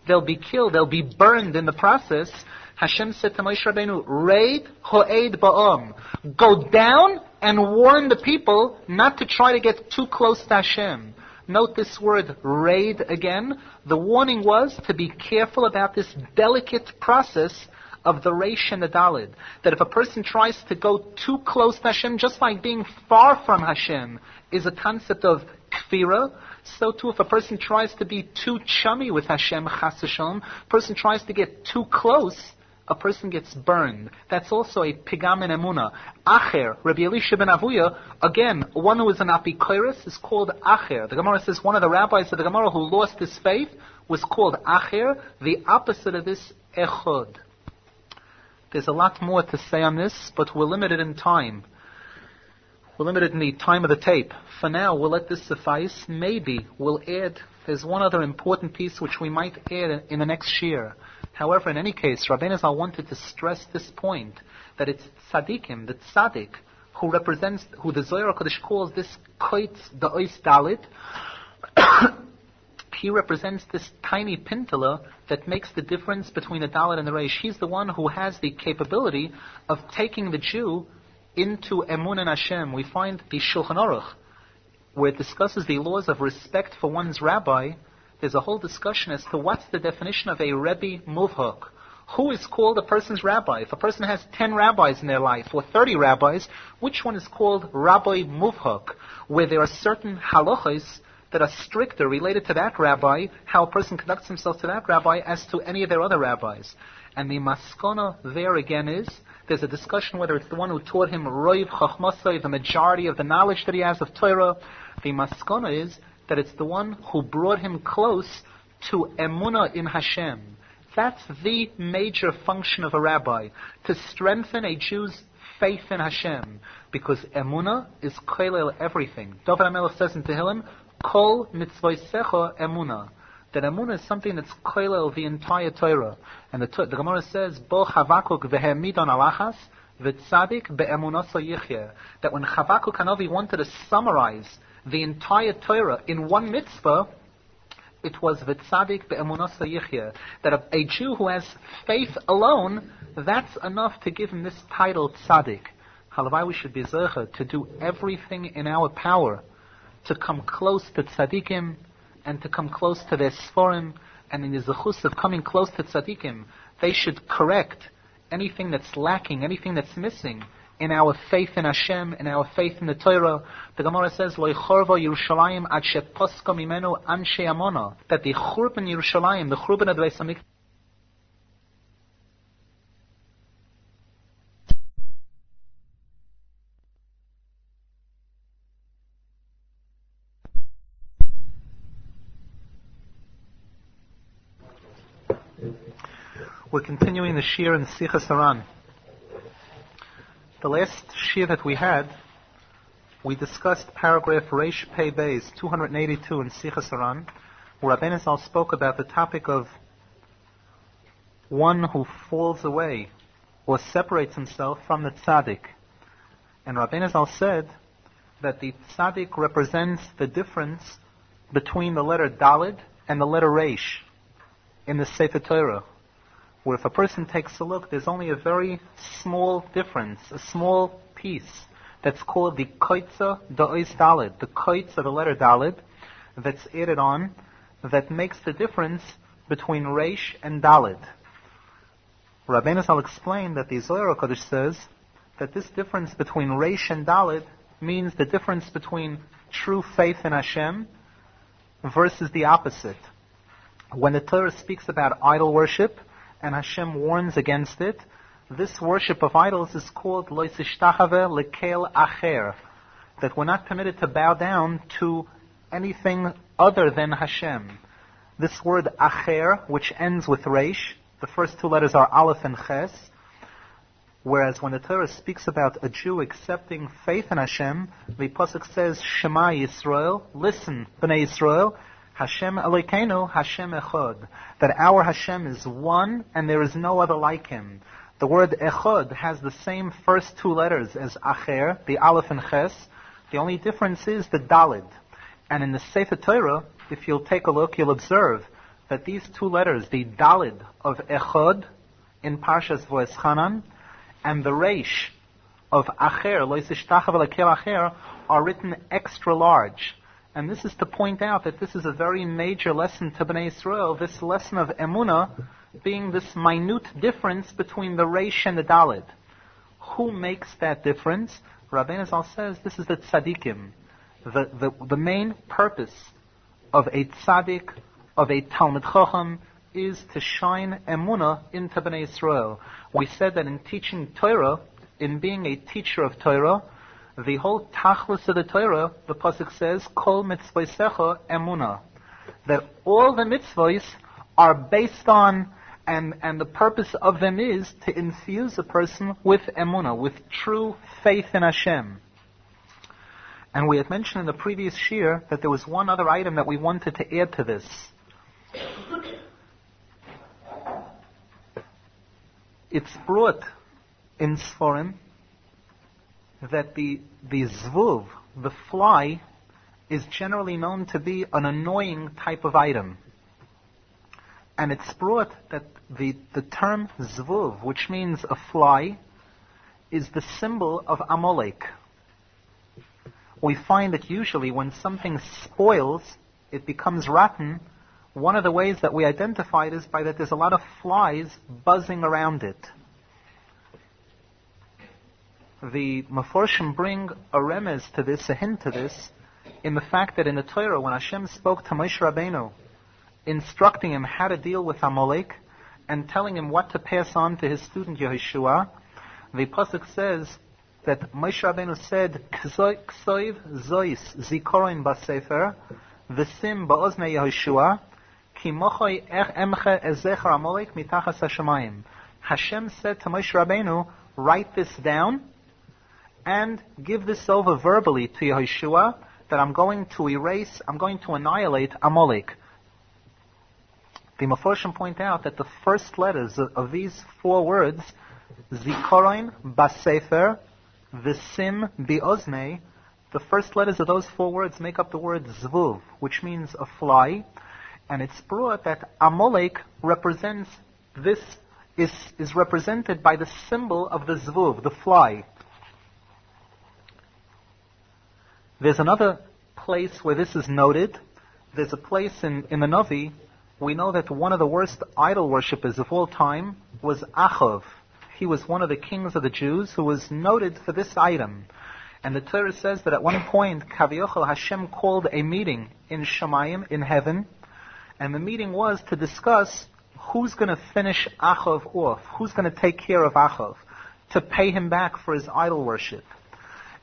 they'll be killed, they'll be burned in the process. Hashem said to Moshe Rabbeinu, Reid ho'ed ba'om. Go down and warn the people not to try to get too close to Hashem. Note this word, raid, again. The warning was to be careful about this delicate process of the reish and the dalid. That if a person tries to go too close to Hashem, just like being far from Hashem is a concept of kfira, so too if a person tries to be too chummy with Hashem, chas v'shalom, a person tries to get too close, a person gets burned. That's also a pigam in emunah. Acher, Rabbi Elisha ben Avuya, again, one who is an apikoros is called Acher. The Gemara says one of the rabbis of the Gemara who lost his faith was called Acher. The opposite of this, Echod. There's a lot more to say on this, but we're limited in time. We're limited in the time of the tape. For now, we'll let this suffice. Maybe we'll add, there's one other important piece which we might add in the next year. However, in any case, Rabbi Arizal wanted to stress this point, that it's tzadikim, the tzadik, who the Zohar HaKadosh calls this koitz da'ois dalit. He represents this tiny pintala that makes the difference between the dalit and the reish. He's the one who has the capability of taking the Jew into emun and Hashem. We find the Shulchan Aruch, where it discusses the laws of respect for one's rabbi. There's a whole discussion as to what's the definition of a Rebbe Muvhak. Who is called a person's rabbi? If a person has 10 rabbis in their life, or 30 rabbis, which one is called Rabbi Muvhak, where there are certain halachos that are stricter related to that rabbi, how a person conducts himself to that rabbi, as to any of their other rabbis. And the maskana there again is, there's a discussion whether it's the one who taught him Roiv Chachmasai, the majority of the knowledge that he has of Torah. The maskana is that it's the one who brought him close to emunah in Hashem. That's the major function of a rabbi, to strengthen a Jew's faith in Hashem, because emunah is koilel everything. David HaMelech says in Tehillim, Kol mitzvosecha emunah. That emunah is something that's koilel the entire Torah. And the Gemara says, Bo Chavakuk vehemidon alachas v'tzadik be'emunasa yichyeh. That when Chavakuk Hanavi wanted to summarize the entire Torah in one mitzvah, it was v'tzadik be'emunasa yichyeh. That a Jew who has faith alone, that's enough to give him this title tzadik. Halavai, we should be zecher to do everything in our power to come close to tzadikim, and to come close to their sforim, and in the zechus of coming close to tzadikim, they should correct anything that's lacking, anything that's missing in our faith in Hashem, in our faith in the Torah. The Gemara says, Lo yichorva Yerushalayim ad sheposka mimenu anshe amona, that the churban Yerushalayim, the churban of the Beis Hamikdash, we're continuing the shir in Sichas Aharon. The last shir that we had, we discussed paragraph Reish Pei Beis 282 in Sichas Aharon, where Rabbi Arizal spoke about the topic of one who falls away or separates himself from the tzadik. And Rabbi Arizal said that the tzadik represents the difference between the letter Daled and the letter Reish in the Sefer Torah, where if a person takes a look, there's only a very small difference, a small piece, that's called the koitza da'ois daled, the koitza of the letter daled, that's added on, that makes the difference between reish and daled. Rabbi Arizal explained that the Zohar HaKadosh says that this difference between reish and daled means the difference between true faith in Hashem versus the opposite. When the Torah speaks about idol worship, and Hashem warns against it, this worship of idols is called lo tishtachave lekel acher, that we're not permitted to bow down to anything other than Hashem. This word acher, which ends with reish, the first two letters are aleph and ches, whereas when the Torah speaks about a Jew accepting faith in Hashem, the posek says, Shema Yisrael, listen, Bnei Yisrael, Hashem Elokeinu, Hashem Echad, that our Hashem is one and there is no other like Him. The word Echad has the same first two letters as Acher, the Aleph and Ches. The only difference is the Daled. And in the Sefer Torah, if you'll take a look, you'll observe that these two letters, the Daled of Echad in Parshas Voeschanan, and the Reish of Acher, Lo Yisishtachav Lekel Acher, are written extra large. And this is to point out that this is a very major lesson to Bnei Yisrael, this lesson of Emunah being this minute difference between the Reish and the Daled. Who makes that difference? Rabbi Arizal says this is the tzadikim. The main purpose of a tzadik, of a Talmud Chacham, is to shine Emunah into Bnei Yisrael. We said that in teaching Torah, in being a teacher of Torah, the whole tachlis of the Torah, the pasuk says, Kol mitzvosecha emunah, that all the mitzvahs are based on, and the purpose of them is to infuse a person with emunah, with true faith in Hashem. And we had mentioned in the previous shir that there was one other item that we wanted to add to this. It's brought in Sforim that the zvuv, the fly, is generally known to be an annoying type of item. And it's brought that the term zvuv, which means a fly, is the symbol of Amalek. We find that usually when something spoils, it becomes rotten, one of the ways that we identify it is by that there's a lot of flies buzzing around it. The Meforshim bring a remez to this, a hint to this, in the fact that in the Torah, when Hashem spoke to Moshe Rabbeinu, instructing him how to deal with Amalek, and telling him what to pass on to his student Yehoshua, the posek says that Moshe Rabbeinu said, Ksoiv zois zikorin basefer, v'sim ba'ozne Yehoshua, ki mochoi emche ezecher Amalek mitachas hashamayim. Hashem said to Moshe Rabbeinu, write this down, and give this over verbally to Yehoshua, that I'm going to annihilate Amalek. The Meforshim point out that the first letters of these four words, Zikoron Basefer, V'sim Bi'oznei, the first letters of those four words make up the word Zvuv, which means a fly, and it's brought that Amalek represents, this is represented by the symbol of the Zvuv, the fly. There's another place where this is noted. There's a place in the Navi. We know that one of the worst idol worshippers of all time was Yaakov. He was one of the kings of the Jews who was noted for this item. And the Torah says that at one point, Kaviochel, Hashem called a meeting in Shemayim, in heaven, and the meeting was to discuss who's going to finish Yaakov off, who's going to take care of Yaakov, to pay him back for his idol worship.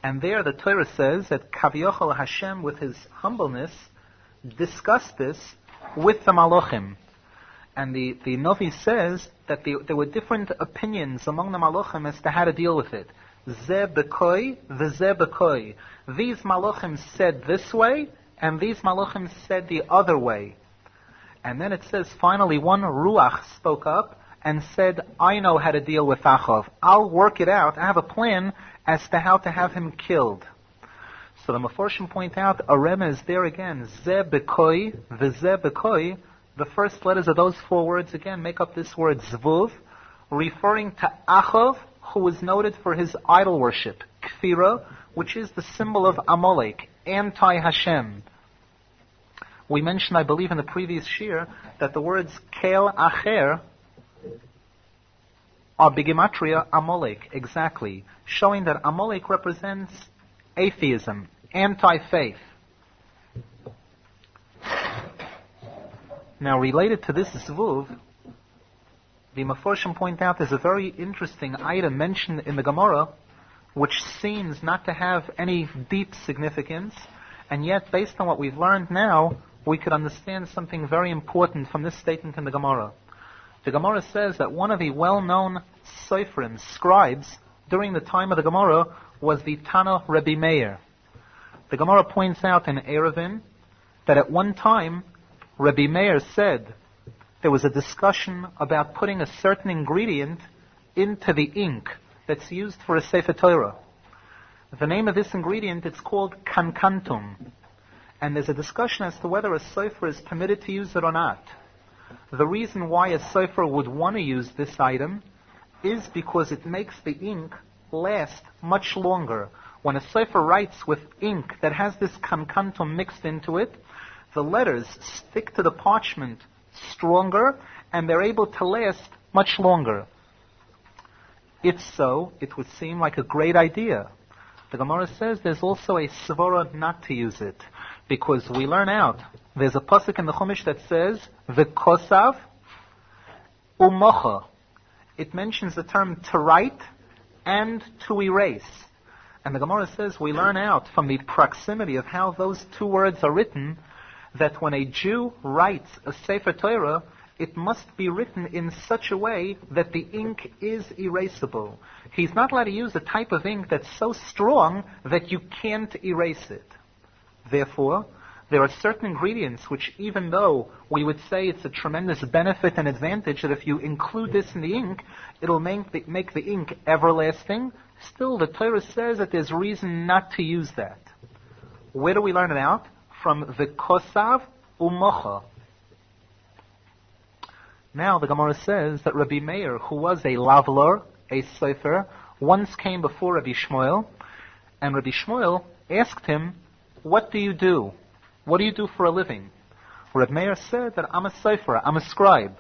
And there the Torah says that Kaviochel Hashem, with his humbleness, discussed this with the Malachim. And the Navi says that there were different opinions among the Malachim as to how to deal with it. Ze bekoi, v'ze bekoi. These Malachim said this way, and these Malachim said the other way. And then it says finally one Ruach spoke up and said, I know how to deal with Yaakov. I'll work it out. I have a plan as to how to have him killed. So the Meforshim point out, a remez there again, Ze bekoi, v'ze bekoi. The first letters of those four words again make up this word Zvuv, referring to Yaakov, who was noted for his idol worship, Kfira, which is the symbol of Amalek, anti-Hashem. We mentioned, I believe, in the previous shir, that the words Kel Acher are Bigematria Amalek, exactly, showing that Amalek represents atheism, anti-faith. Now, related to this Zvuv, the Meforshim point out there's a very interesting item mentioned in the Gemara, which seems not to have any deep significance, and yet, based on what we've learned now, we could understand something very important from this statement in the Gemara. The Gemara says that one of the well-known Sofrim, scribes, during the time of the Gemara, was the Tana Rabbi Meir. The Gemara points out in Eruvin that at one time, Rabbi Meir said there was a discussion about putting a certain ingredient into the ink that's used for a Sefer Torah. The name of this ingredient, it's called kankantum. And there's a discussion as to whether a sofer is permitted to use it or not. The reason why a sofer would want to use this item is because it makes the ink last much longer. When a sofer writes with ink that has this kankantum mixed into it, the letters stick to the parchment stronger, and they're able to last much longer. If so, it would seem like a great idea. The Gemara says there's also a svara not to use it, because we learn out. There's a posek in the Chumash that says, v'kosav u'mocha. It mentions the term to write and to erase. And the Gemara says we learn out from the proximity of how those two words are written, that when a Jew writes a Sefer Torah, it must be written in such a way that the ink is erasable. He's not allowed to use a type of ink that's so strong that you can't erase it. Therefore, there are certain ingredients which, even though we would say it's a tremendous benefit and advantage that if you include this in the ink, it'll make the ink everlasting, still the Torah says that there's reason not to use that. Where do we learn it out? From the kosav u'mocha. Now the Gemara says that Rabbi Meir, who was a lavlor, a sofer, once came before Rabbi Shmuel, and Rabbi Shmuel asked him, what do you do? What do you do for a living? Reb Meir said that I'm a sefer, I'm a scribe.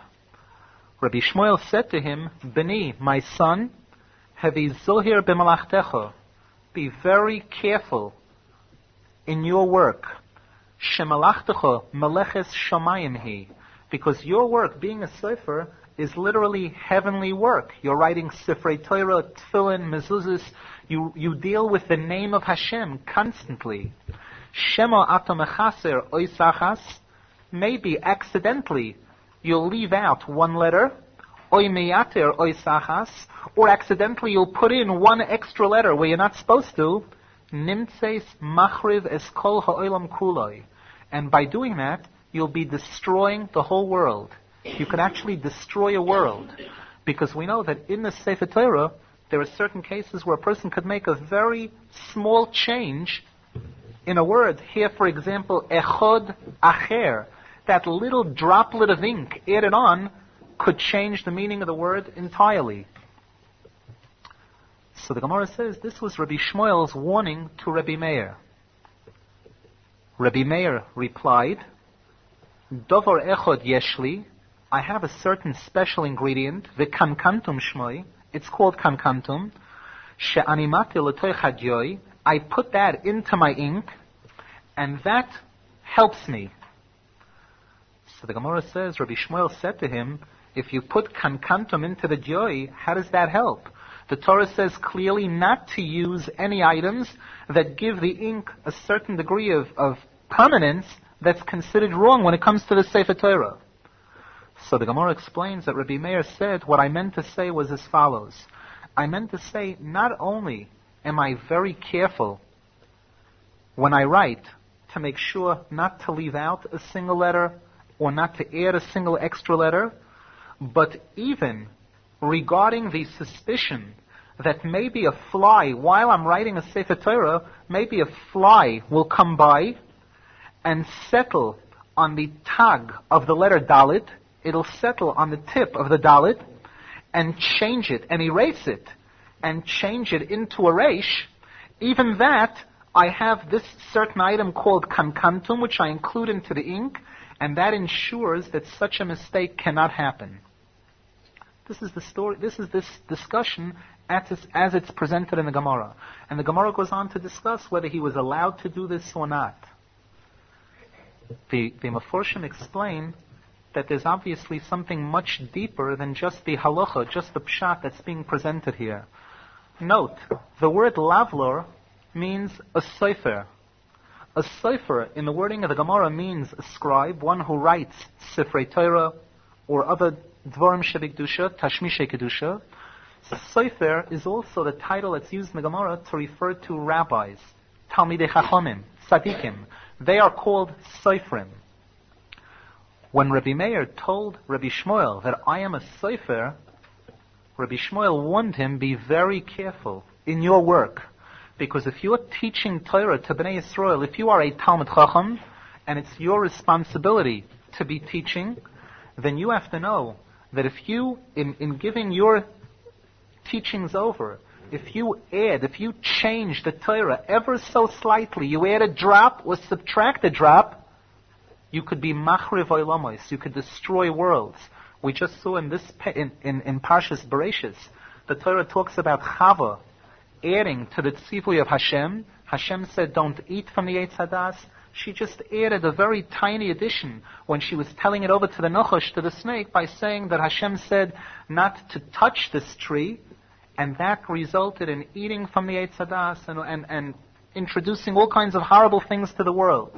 Rabbi Shmuel said to him, Beni, my son, hevi zohir b'malachtecha, be very careful in your work. Shemalachtecha meleches shamayim hi, because your work, being a sefer, is literally heavenly work. You're writing Sifrei Torah, Tefillin, Mezuzahs. You deal with the name of Hashem constantly. Shema ato mechaser oisachas, maybe accidentally you'll leave out one letter, oy meyater oisachas, or accidentally you'll put in one extra letter where you're not supposed to. Nimtzeis machriv es kol ha'olam kuloi. And by doing that, you'll be destroying the whole world. You could actually destroy a world. Because we know that in the Sefer Torah, there are certain cases where a person could make a very small change in a word. Here, for example, echod acher. That little droplet of ink added on could change the meaning of the word entirely. So the Gemara says this was Rabbi Shmuel's warning to Rabbi Meir. Rabbi Meir replied, Dovar echod yeshli, I have a certain special ingredient, v'kankantum shmoi, it's called kankantum, she'animati l'toy chadyoy, I put that into my ink, and that helps me. So the Gemara says, Rabbi Shmuel said to him, if you put kankantum into the joy, how does that help? The Torah says clearly not to use any items that give the ink a certain degree of permanence that's considered wrong when it comes to the Sefer Torah. So the Gemara explains that Rabbi Meir said, what I meant to say was as follows. I meant to say, not only am I very careful when I write to make sure not to leave out a single letter or not to add a single extra letter, but even regarding the suspicion that maybe a fly, while I'm writing a Sefer Torah, maybe a fly will come by and settle on the tag of the letter Dalit. It'll settle on the tip of the Dalit and change it and erase it and change it into a reish. Even that, I have this certain item called kankantum, which I include into the ink, and that ensures that such a mistake cannot happen. This is the story. This is this discussion as it's presented in the Gemara. And the Gemara goes on to discuss whether he was allowed to do this or not. The Meforshim explain that there's obviously something much deeper than just the halacha, just the pshat that's being presented here. Note, the word lavlor means a sefer. A sefer, in the wording of the Gemara, means a scribe, one who writes Sifrei Torah or other dvarim shebikdusha, tashmishe kedusha. Sefer is also the title that's used in the Gemara to refer to rabbis, talmidei chachamim, tzadikim. They are called seifrim. When Rabbi Meir told Rabbi Shmuel that I am a sefer, Rabbi Shmuel warned him, be very careful in your work. Because if you're teaching Torah to Bnei Yisrael, if you are a Talmud Chacham, and it's your responsibility to be teaching, then you have to know that if you, in giving your teachings over, if you change the Torah ever so slightly, you add a drop or subtract a drop, you could be machriv oilamos, you could destroy worlds. We just saw in Parshas Bereshis, the Torah talks about Chava adding to the tzivui of Hashem. Hashem said, don't eat from the Eitz Hadas. She just added a very tiny addition when she was telling it over to the Nochosh, to the snake, by saying that Hashem said not to touch this tree, and that resulted in eating from the Eitz Hadas and introducing all kinds of horrible things to the world.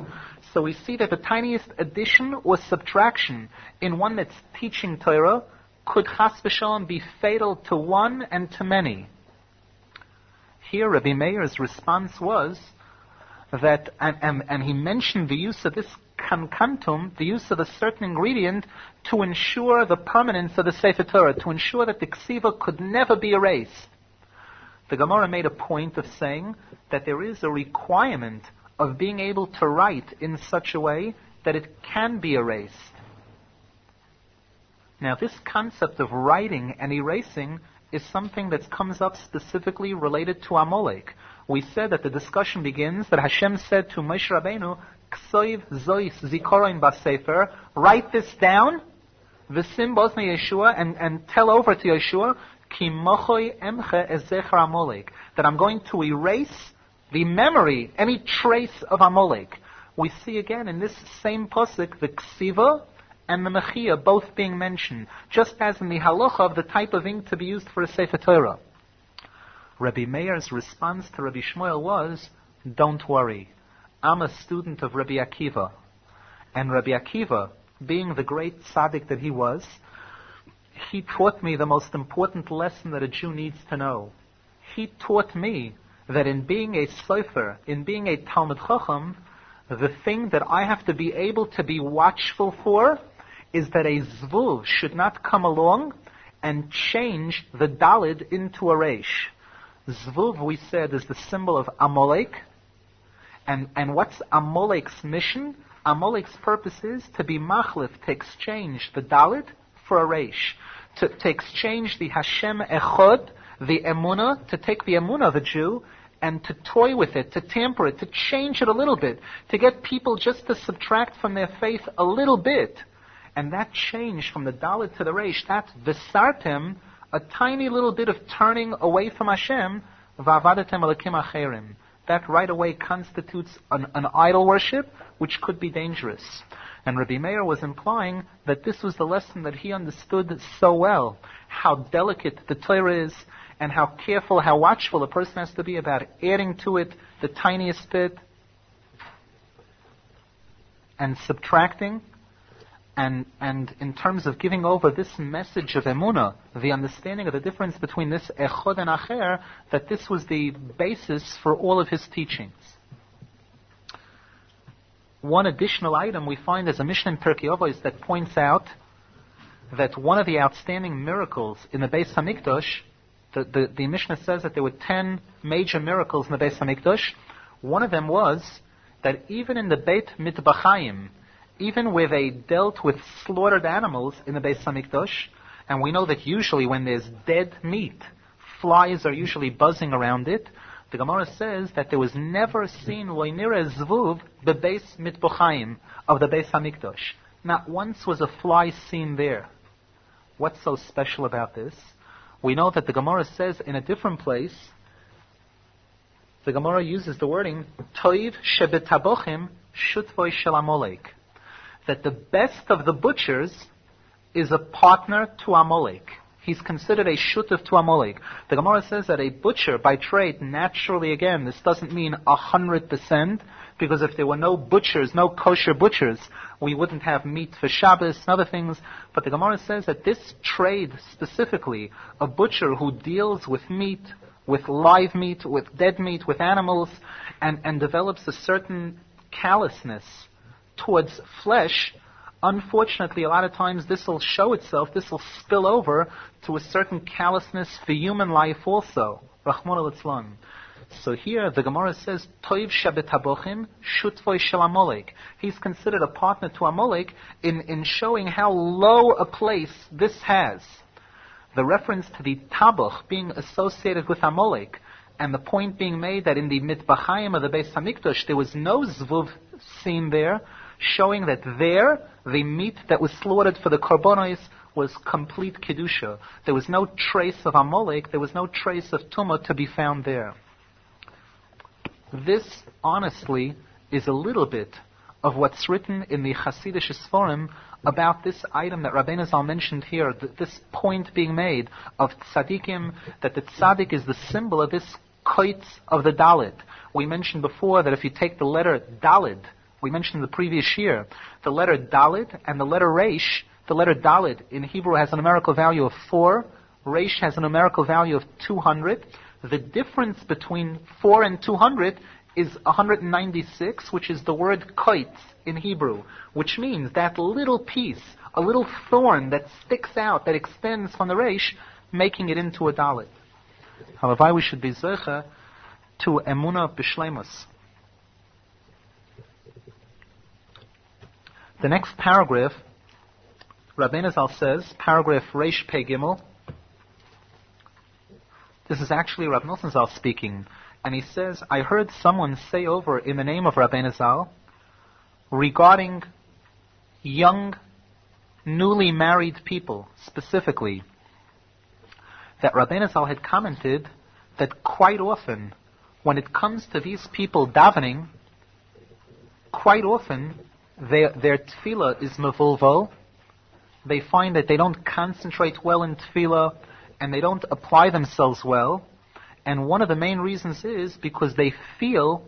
So we see that the tiniest addition or subtraction in one that's teaching Torah could chas v'shalom be fatal to one and to many. Here Rabbi Meir's response was that, and he mentioned the use of this kankantum, the use of a certain ingredient, to ensure the permanence of the Sefer Torah, to ensure that the ksiva could never be erased. The Gemara made a point of saying that there is a requirement of being able to write in such a way that it can be erased. Now this concept of writing and erasing is something that comes up specifically related to Amalek. We said that the discussion begins that Hashem said to Moshe Rabbeinu, Ksoiv zois zikoron basefer, write this down, v'sim bosne Yeshua, and tell over to Yeshua, ki mochoi emche ez zecher Amalek, that I'm going to erase the memory, any trace of Amalek. We see again in this same posek the ksiva and the mechia both being mentioned, just as in the halacha of the type of ink to be used for a Sefer Torah. Rabbi Meir's response to Rabbi Shmuel was, don't worry, I'm a student of Rabbi Akiva. And Rabbi Akiva, being the great tzadik that he was, he taught me the most important lesson that a Jew needs to know. He taught me that in being a sofer, in being a Talmud Chacham, the thing that I have to be able to be watchful for is that a zvuv should not come along and change the dalid into a reish. Zvuv, we said, is the symbol of Amalek. And what's Amalek's mission? Amalek's purpose is to be machlif, to exchange the dalid for a reish. To exchange the Hashem Echod, the emunah, to take the emunah of a Jew and to toy with it, to tamper it, to change it a little bit, to get people just to subtract from their faith a little bit. And that change from the Dalit to the Reish, that visartem, a tiny little bit of turning away from Hashem, va'avadetem elakim acherim. That right away constitutes an idol worship, which could be dangerous. And Rabbi Meir was implying that this was the lesson that he understood so well, how delicate the Torah is, and how careful, how watchful a person has to be about adding to it the tiniest bit and subtracting. And in terms of giving over this message of emunah, the understanding of the difference between this echod and acher, that this was the basis for all of his teachings. One additional item we find as a Mishnah in Pirkei Avos that points out that one of the outstanding miracles in the Beis Hamikdash, the Mishnah says that there were 10 major miracles in the Beis Hamikdash. One of them was that even in the Beit Mitbachayim, even where they dealt with slaughtered animals in the Beis Hamikdash, and we know that usually when there's dead meat, flies are usually buzzing around it, the Gemara says that there was never seen loinira zvuv bebeis mitbachayim of the Beis Hamikdash. Not once was a fly seen there. What's so special about this? We know that the Gemara says in a different place, the Gemara uses the wording toiv shebetabochim shutvoy shel Amalek, that the best of the butchers is a partner to Amalek. He's considered a shutuf to Amalek. The Gemara says that a butcher by trade, naturally again, this doesn't mean 100%, because if there were no butchers, no kosher butchers, we wouldn't have meat for Shabbos and other things. But the Gemara says that this trade specifically, a butcher who deals with meat, with live meat, with dead meat, with animals, and develops a certain callousness towards flesh, unfortunately, a lot of times this will show itself, this will spill over to a certain callousness for human life also. Rahman al-Islam. So here the Gemara says, Toiv shabet habochim shutvoy shel Amalek. He's considered a partner to Amalek in showing how low a place this has. The reference to the taboch being associated with Amalek, and the point being made that in the mitbachayim of the Beis Hamikdash there was no zvuv seen there, showing that there, the meat that was slaughtered for the korbanos was complete kedusha. There was no trace of Amalek, there was no trace of tumah to be found there. This, honestly, is a little bit of what's written in the Chassidish Sforim about this item that Rabbi Arizal mentioned here, this point being made of tzadikim, that the tzadik is the symbol of this koitz of the Dalit. We mentioned before that if you take the letter Dalid, we mentioned the previous year, the letter Dalid and the letter Reish, the letter Dalid in Hebrew has a numerical value of 4, Reish has a numerical value of 200. The difference between 4 and 200 is 196, which is the word koitz in Hebrew, which means that little piece, a little thorn that sticks out, that extends from the Reish, making it into a Dalit. However, we should be zecha to emunah b'shleimus. The next paragraph, Rabbi Arizal says, paragraph Reish Pei Gimel, This is actually Rav Nosson speaking. And he says, I heard someone say over in the name of Rabbi Arizal regarding young, newly married people, specifically, that Rabbi Arizal had commented that quite often, when it comes to these people davening, quite often their tefillah is mevulval. They find that they don't concentrate well in tefillah, and they don't apply themselves well. And one of the main reasons is because they feel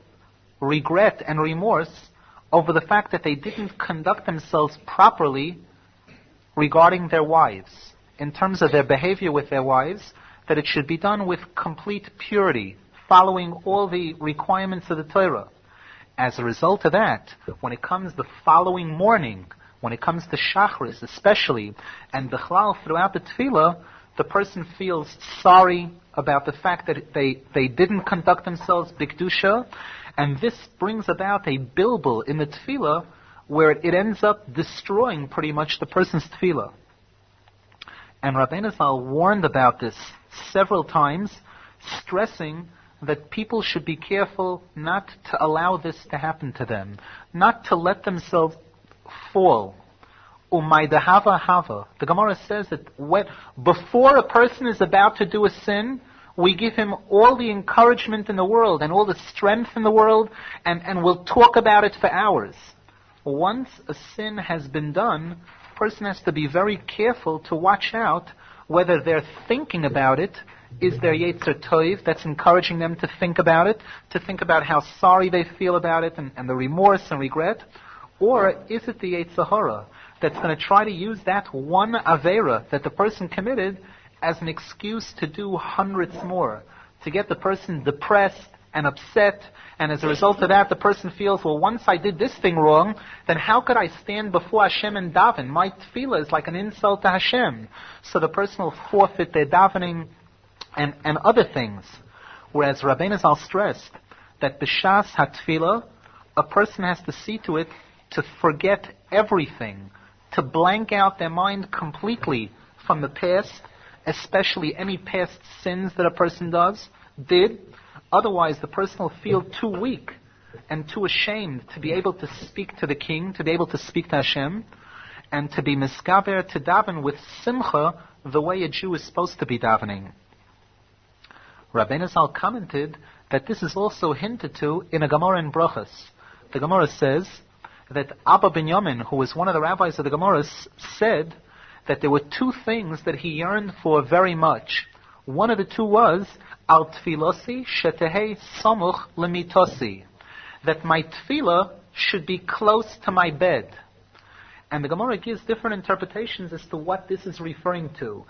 regret and remorse over the fact that they didn't conduct themselves properly regarding their wives, in terms of their behavior with their wives, that it should be done with complete purity, following all the requirements of the Torah. As a result of that, when it comes the following morning, when it comes to Shachris especially, and Bechlal throughout the Tefillah, the person feels sorry about the fact that they didn't conduct themselves b'kedusha, and this brings about a bilbul in the Tefillah where it ends up destroying pretty much the person's Tefillah. And Rabbi Arizal warned about this several times, stressing that people should be careful not to allow this to happen to them, not to let themselves fall. Umaydahava hava. The Gemara says that before a person is about to do a sin, we give him all the encouragement in the world and all the strength in the world, and we'll talk about it for hours. Once a sin has been done, a person has to be very careful to watch out whether they're thinking about it. Is there Yetzer Tov that's encouraging them to think about it, to think about how sorry they feel about it and the remorse and regret? Or is it the Yetzer Hara that's going to try to use that one Avera that the person committed as an excuse to do hundreds more, to get the person depressed and upset, and as a result of that the person feels, well, once I did this thing wrong, then how could I stand before Hashem and daven? My tefillah is like an insult to Hashem. So the person will forfeit their davening and other things. Whereas Rabbi Arizal stressed that b'shas hatefillah, a person has to see to it to forget everything, to blank out their mind completely from the past, especially any past sins that a person did. Otherwise, the person will feel too weak and too ashamed to be able to speak to the king, to be able to speak to Hashem, and to be miskaver, to daven with simcha the way a Jew is supposed to be davening. Rabbi Arizal commented that this is also hinted to in a Gemara in Brachos. The Gemara says that Abba Binyamin, who was one of the rabbis of the Gemara, said that there were two things that he yearned for very much. One of the two was al tfilosi shetehei samuch lemitosi, that my tefillah should be close to my bed. And the Gemara gives different interpretations as to what this is referring to.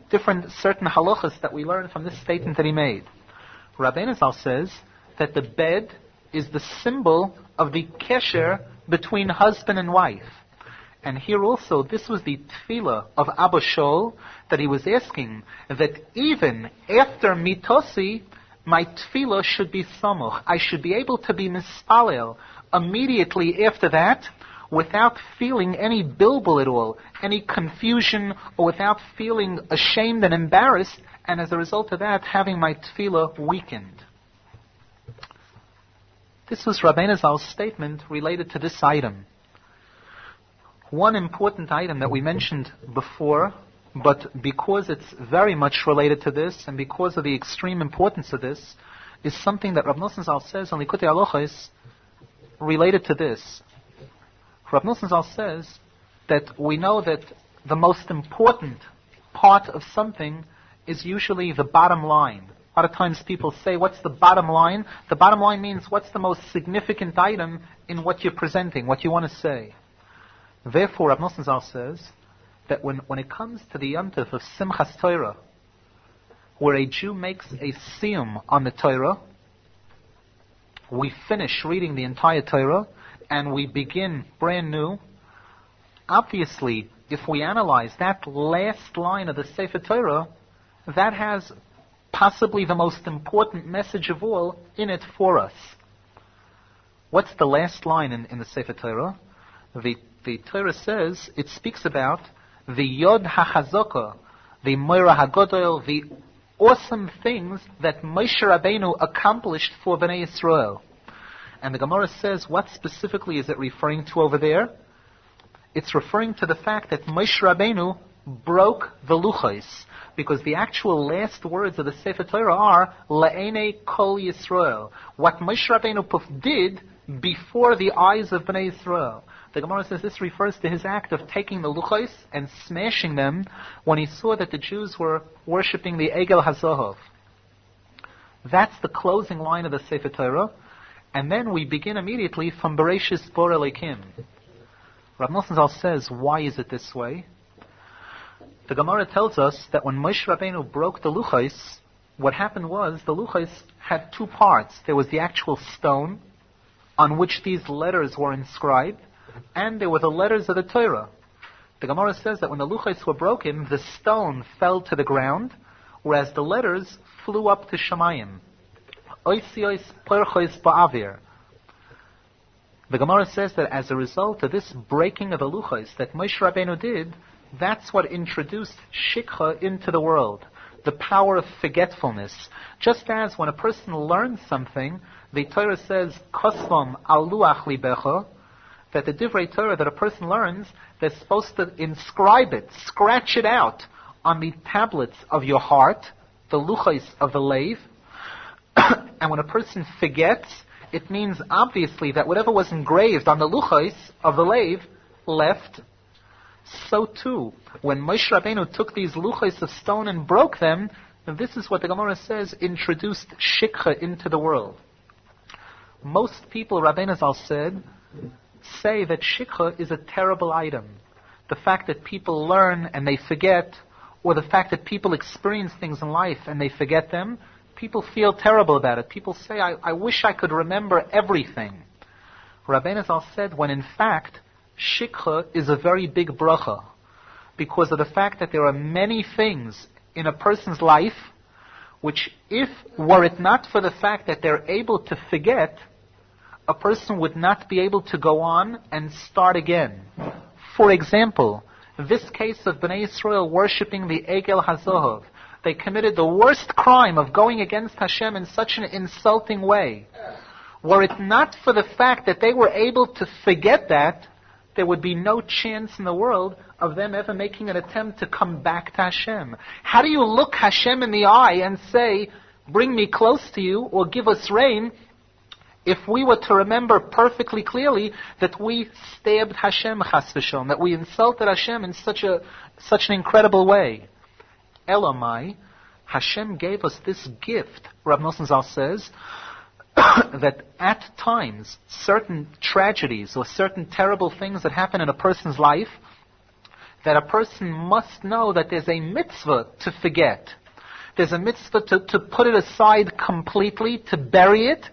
Different certain halachas that we learn from this statement that he made. Rabbi Arizal says that the bed is the symbol of the kesher between husband and wife. And here also, this was the tefillah of Abba Shol, that he was asking that even after mitosi, my tefillah should be samuch. I should be able to be mispalel immediately after that, without feeling any bilbul at all, any confusion, or without feeling ashamed and embarrassed, and as a result of that, having my tefillah weakened. This was Rabbi Arizal's statement related to this item. One important item that we mentioned before, but because it's very much related to this, and because of the extreme importance of this, is something that Rav Nosson says on Likutei Halachos related to this. Rav Nosson says that we know that the most important part of something is usually the bottom line. A lot of times people say, what's the bottom line? The bottom line means what's the most significant item in what you're presenting, what you want to say. Therefore, Rav Nosson says that when it comes to the yontif of Simchas Torah, where a Jew makes a siyum on the Torah, we finish reading the entire Torah, and we begin brand new. Obviously, if we analyze that last line of the Sefer Torah, that has possibly the most important message of all in it for us. What's the last line in the Sefer Torah? The Torah says, it speaks about the Yod HaChazaka, the Moira HaGodol, awesome things that Moshe Rabbeinu accomplished for Bnei Yisrael. And the Gemara says, what specifically is it referring to over there? It's referring to the fact that Moshe Rabbeinu broke the luchos, because the actual last words of the Sefer Torah are La'enei Kol Yisrael. What Moshe Rabbeinu did before the eyes of Bnei Yisrael. The Gemara says this refers to his act of taking the luchos and smashing them when he saw that the Jews were worshipping the Egel HaZohov. That's the closing line of the Sefer Torah. And then we begin immediately from Bereshis Bor Elokim. Rav Nosson says, why is it this way? The Gemara tells us that when Moshe Rabbeinu broke the luchos, what happened was the luchos had two parts. There was the actual stone on which these letters were inscribed, and there were the letters of the Torah. The Gemara says that when the luchos were broken, the stone fell to the ground, whereas the letters flew up to Shamayim. Oisios perchos ba'avir. The Gemara says that as a result of this breaking of the luchos that Moshe Rabbeinu did, that's what introduced shikha into the world, the power of forgetfulness. Just as when a person learns something, the Torah says, Kosvam al luach libecha, that the divrei Torah that a person learns, they're supposed to inscribe it, scratch it out on the tablets of your heart, the luchos of the leiv. And when a person forgets, it means obviously that whatever was engraved on the luchos of the leiv left. So too, when Moshe Rabbeinu took these luchos of stone and broke them, this is what the Gemara says introduced shikha into the world. Most people, Rabbi Arizal said, say that shikha is a terrible item. The fact that people learn and they forget, or the fact that people experience things in life and they forget them, people feel terrible about it. People say, I wish I could remember everything. Rabbi Arizal said, when in fact, shikha is a very big bracha, because of the fact that there are many things in a person's life which, if were it not for the fact that they're able to forget, a person would not be able to go on and start again. For example, this case of Bnei Yisrael worshipping the Egel HaZohov, they committed the worst crime of going against Hashem in such an insulting way. Were it not for the fact that they were able to forget that, there would be no chance in the world of them ever making an attempt to come back to Hashem. How do you look Hashem in the eye and say, bring me close to you, or give us rain, if we were to remember perfectly clearly that we stabbed Hashem, chas v'shalom, that we insulted Hashem in such an incredible way? Elamai, Hashem gave us this gift, Rav Nosson Zal says, that at times, certain tragedies or certain terrible things that happen in a person's life, that a person must know that there's a mitzvah to forget. There's a mitzvah to put it aside completely, to bury it,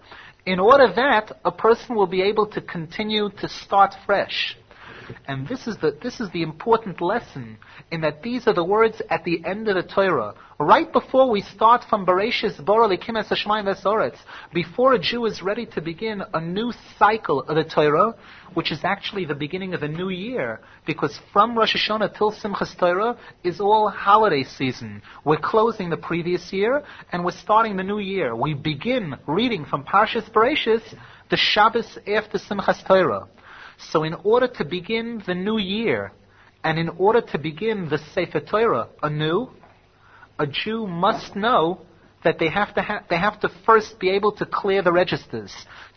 in order that a person will be able to continue to start fresh. And this is the important lesson, in that these are the words at the end of the Torah. Right before we start from Bereshis Bor Elokim es Hashamayim v'Haaretz, before a Jew is ready to begin a new cycle of the Torah, which is actually the beginning of a new year, because from Rosh Hashanah till Simchas Torah is all holiday season. We're closing the previous year, and we're starting the new year. We begin reading from Parshas Bereshis, the Shabbos after Simchas Torah. So in order to begin the new year, and in order to begin the Sefer Torah anew, a Jew must know that they have to first be able to clear the registers,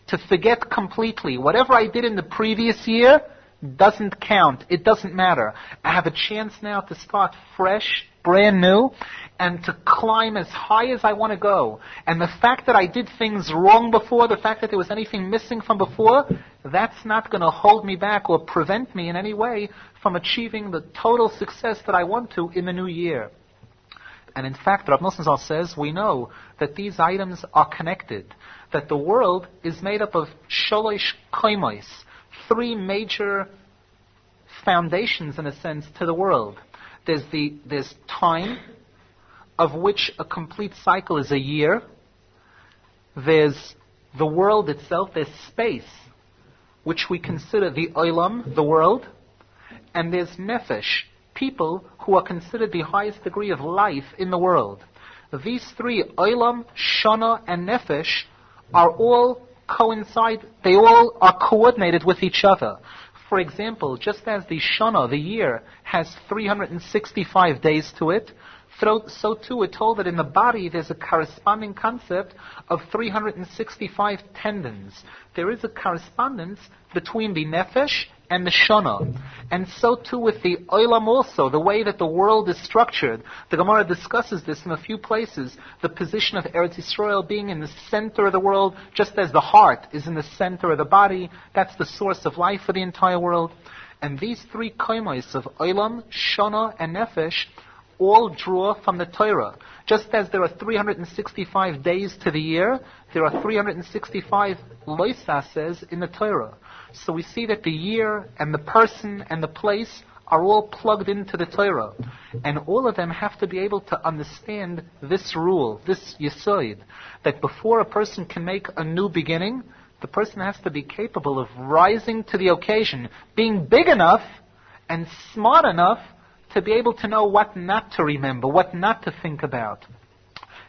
to forget completely. Whatever I did in the previous year doesn't count. It doesn't matter. I have a chance now to start fresh, brand new, and to climb as high as I want to go. And the fact that I did things wrong before, the fact that there was anything missing from before, that's not going to hold me back or prevent me in any way from achieving the total success that I want to in the new year. And in fact, Rav Nosson says, we know that these items are connected, that the world is made up of sholosh koimos, three major foundations, in a sense, to the world. There's time, of which a complete cycle is a year. There's the world itself. There's space, which we consider the olam, the world. And there's nefesh, people who are considered the highest degree of life in the world. these three, Olam, Shana, and Nefesh, are all coincide, they all are coordinated with each other. For example, just as the Shana, the year, has 365 days to it, so too we're told that in the body there's a corresponding concept of 365 tendons. There is a correspondence between the Nefesh and the Shana. And so too with the Olam also, the way that the world is structured. The Gemara discusses this in a few places. The position of Eretz Yisrael being in the center of the world, just as the heart is in the center of the body. That's the source of life for the entire world. And these three koimos of Olam, Shana, and Nefesh all draw from the Torah. Just as there are 365 days to the year, there are 365 loisases in the Torah. So we see that the year and the person and the place are all plugged into the Torah. And all of them have to be able to understand this rule, this yesod, that before a person can make a new beginning, the person has to be capable of rising to the occasion, being big enough and smart enough to be able to know what not to remember, what not to think about.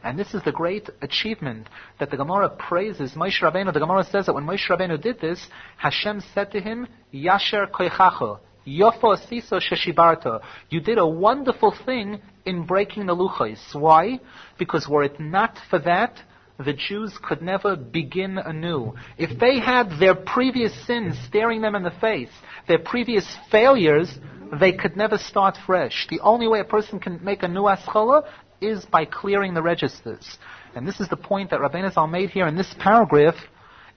And this is the great achievement that the Gemara praises Moshe Rabbeinu. The Gemara says that when Moshe Rabbeinu did this, Hashem said to him, Yasher koichacho, yofo asiso sheshibarto. You did a wonderful thing in breaking the luchos. Why? Because were it not for that, the Jews could never begin anew. If they had their previous sins staring them in the face, their previous failures, they could never start fresh. The only way a person can make a new aschala is by clearing the registers. And this is the point that Rabbi Arizal made here in this paragraph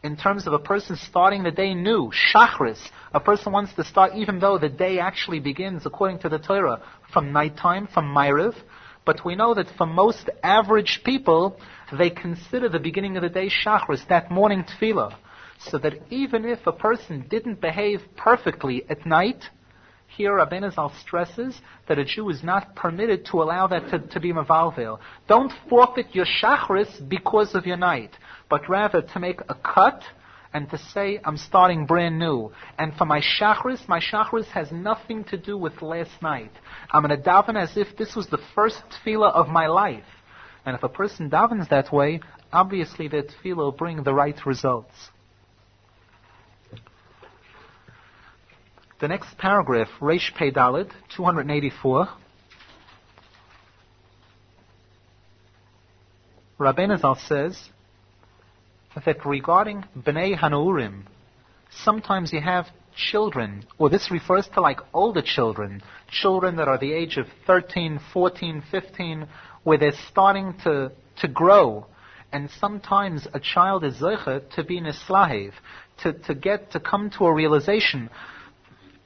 in terms of a person starting the day new, shachris. A person wants to start even though the day actually begins, according to the Torah, from nighttime, from Ma'ariv. But we know that for most average people, they consider the beginning of the day shachris, that morning tefillah. So that even if a person didn't behave perfectly at night, here Rabbi Arizal stresses that a Jew is not permitted to allow that to be mavalvel. Don't forfeit your shachris because of your night, but rather to make a cut and to say, I'm starting brand new. And for my shachris has nothing to do with last night. I'm going to daven as if this was the first tefillah of my life. And if a person davens that way, obviously that tefillah will bring the right results. The next paragraph, Reish Pei Daled, 284. Rabbi Arizal says that regarding Bnei Hanurim, sometimes you have children, or this refers to like older children that are the age of 13, 14, 15, where they're starting to grow. And sometimes a child is zeicha to be nislahev, to come to a realization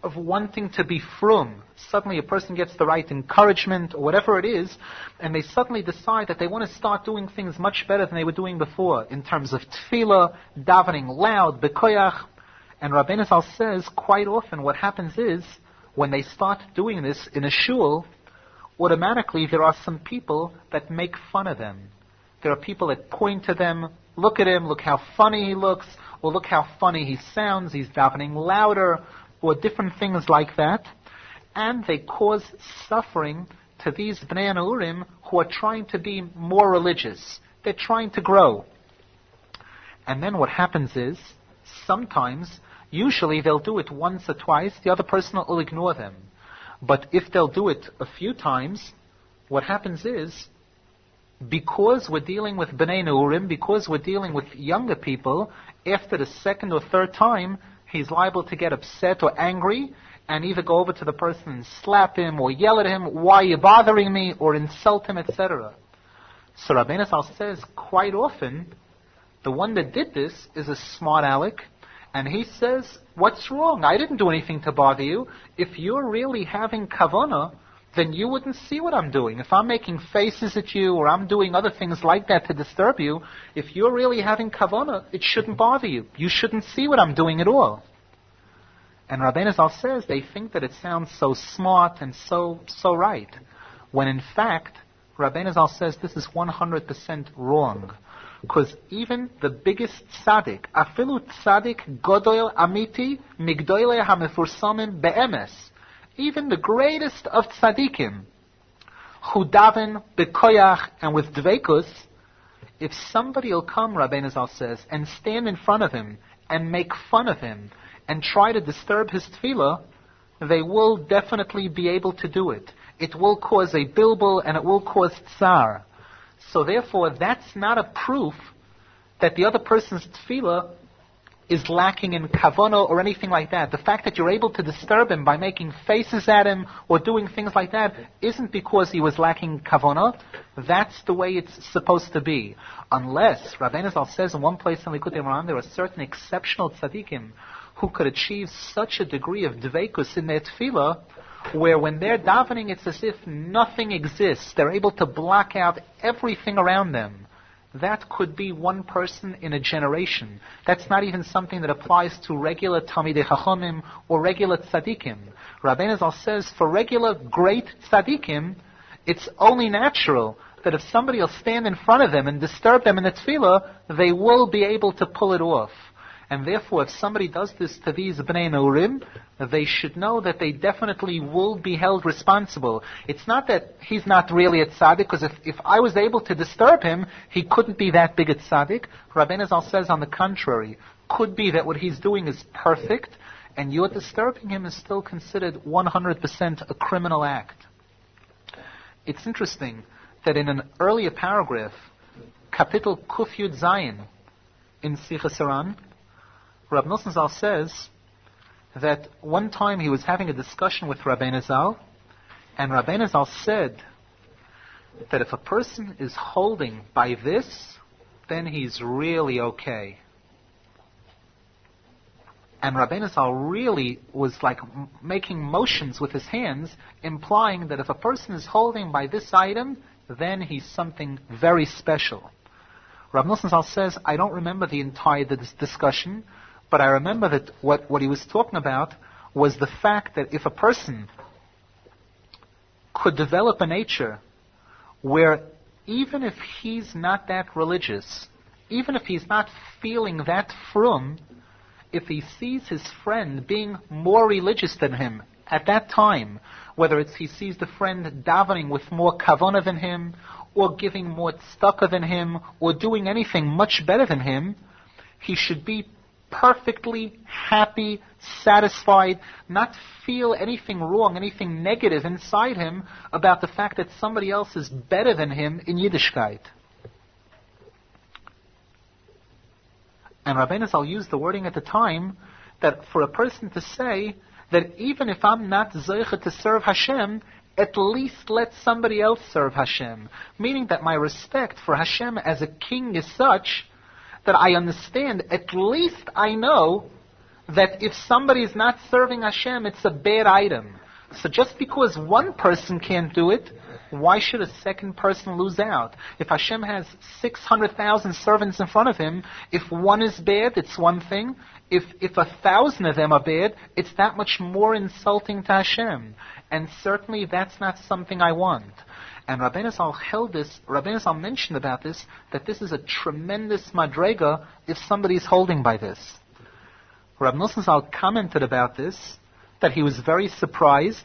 of wanting to be frum. Suddenly a person gets the right encouragement or whatever it is, and they suddenly decide that they want to start doing things much better than they were doing before in terms of tefillah, davening loud, bekoyach. And Rabbi Arizal says quite often what happens is when they start doing this in a shul, automatically there are some people that make fun of them. There are people that point to them, look at him, look how funny he looks, or look how funny he sounds, he's davening louder, or different things like that, and they cause suffering to these Bnei Hanurim who are trying to be more religious. They're trying to grow. And then what happens is, sometimes, usually they'll do it once or twice, the other person will ignore them. But if they'll do it a few times, what happens is, because we're dealing with Bnei Hanurim, because we're dealing with younger people, after the second or third time, he's liable to get upset or angry and either go over to the person and slap him or yell at him, why are you bothering me, or insult him, etc. So Rabbi Arizal says quite often, the one that did this is a smart aleck, and he says, what's wrong? I didn't do anything to bother you. If you're really having kavanah, then you wouldn't see what I'm doing. If I'm making faces at you or I'm doing other things like that to disturb you, if you're really having kavanah, it shouldn't bother you. You shouldn't see what I'm doing at all. And Rabbi Arizal says they think that it sounds so smart and so right, when in fact, Rabbi Arizal says this is 100% wrong. Because even the biggest tzadik, afilu tzadik godoil amiti migdoile hamefursamim be'emes, even the greatest of tzaddikim, who daven bekoyach and with dveikus, if somebody will come, Rabbi Arizal says, and stand in front of him and make fun of him and try to disturb his tefillah, they will definitely be able to do it. It will cause a bilbul and it will cause tsar. So therefore, that's not a proof that the other person's tefillah is lacking in kavanah or anything like that. The fact that you're able to disturb him by making faces at him or doing things like that isn't because he was lacking kavanah. That's the way it's supposed to be. Unless, Rabbi Nachman says in one place in Likutei Moharan, there are certain exceptional tzaddikim who could achieve such a degree of dveikus in their tefillah where when they're davening, it's as if nothing exists. They're able to block out everything around them. That could be one person in a generation. That's not even something that applies to regular Talmidei Chachamim or regular tzaddikim. Rabbi Nachman says for regular great tzaddikim, it's only natural that if somebody will stand in front of them and disturb them in the tefillah, they will be able to pull it off. And therefore, if somebody does this to these Bnei Neurim, they should know that they definitely will be held responsible. It's not that he's not really a tzaddik, because if I was able to disturb him, he couldn't be that big a tzaddik. Rabbi Arizal says, on the contrary, could be that what he's doing is perfect, and you're disturbing him is still considered 100% a criminal act. It's interesting that in an earlier paragraph, Kapitel Kuf Yud Zayin, in Sichas Aran, Rav Nosson says that one time he was having a discussion with Rabbi Arizal, and Rabbi Arizal said that if a person is holding by this, then he's really okay. And Rabbi Arizal really was like making motions with his hands, implying that if a person is holding by this item, then he's something very special. Rav Nosson says, I don't remember the entire discussion, but I remember that what he was talking about was the fact that if a person could develop a nature where even if he's not that religious, even if he's not feeling that frum, if he sees his friend being more religious than him at that time, whether it's he sees the friend davening with more kavanah than him, or giving more tzedakah than him, or doing anything much better than him, he should be perfectly happy, satisfied, not feel anything wrong, anything negative inside him about the fact that somebody else is better than him in Yiddishkeit. And Rabbi Arizal used the wording at the time that for a person to say that even if I'm not zeicha to serve Hashem, at least let somebody else serve Hashem. Meaning that my respect for Hashem as a king is such that I understand, at least I know that if somebody is not serving Hashem, it's a bad item. So just because one person can't do it, why should a second person lose out? If Hashem has 600,000 servants in front of him, if one is bad, it's one thing. If 1,000 of them are bad, it's that much more insulting to Hashem. And certainly that's not something I want. And Rabbi Arizal mentioned about this, that this is a tremendous madrega if somebody's holding by this. Rabbi Nosson commented about this, that he was very surprised,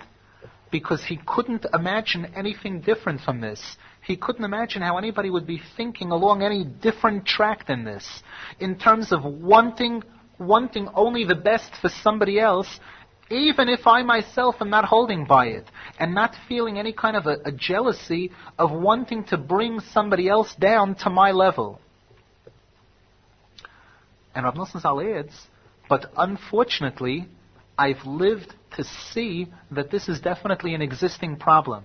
because he couldn't imagine anything different from this. He couldn't imagine how anybody would be thinking along any different track than this, in terms of wanting only the best for somebody else, even if I myself am not holding by it, and not feeling any kind of a jealousy of wanting to bring somebody else down to my level. And Rav Nosson adds, but unfortunately, I've lived to see that this is definitely an existing problem.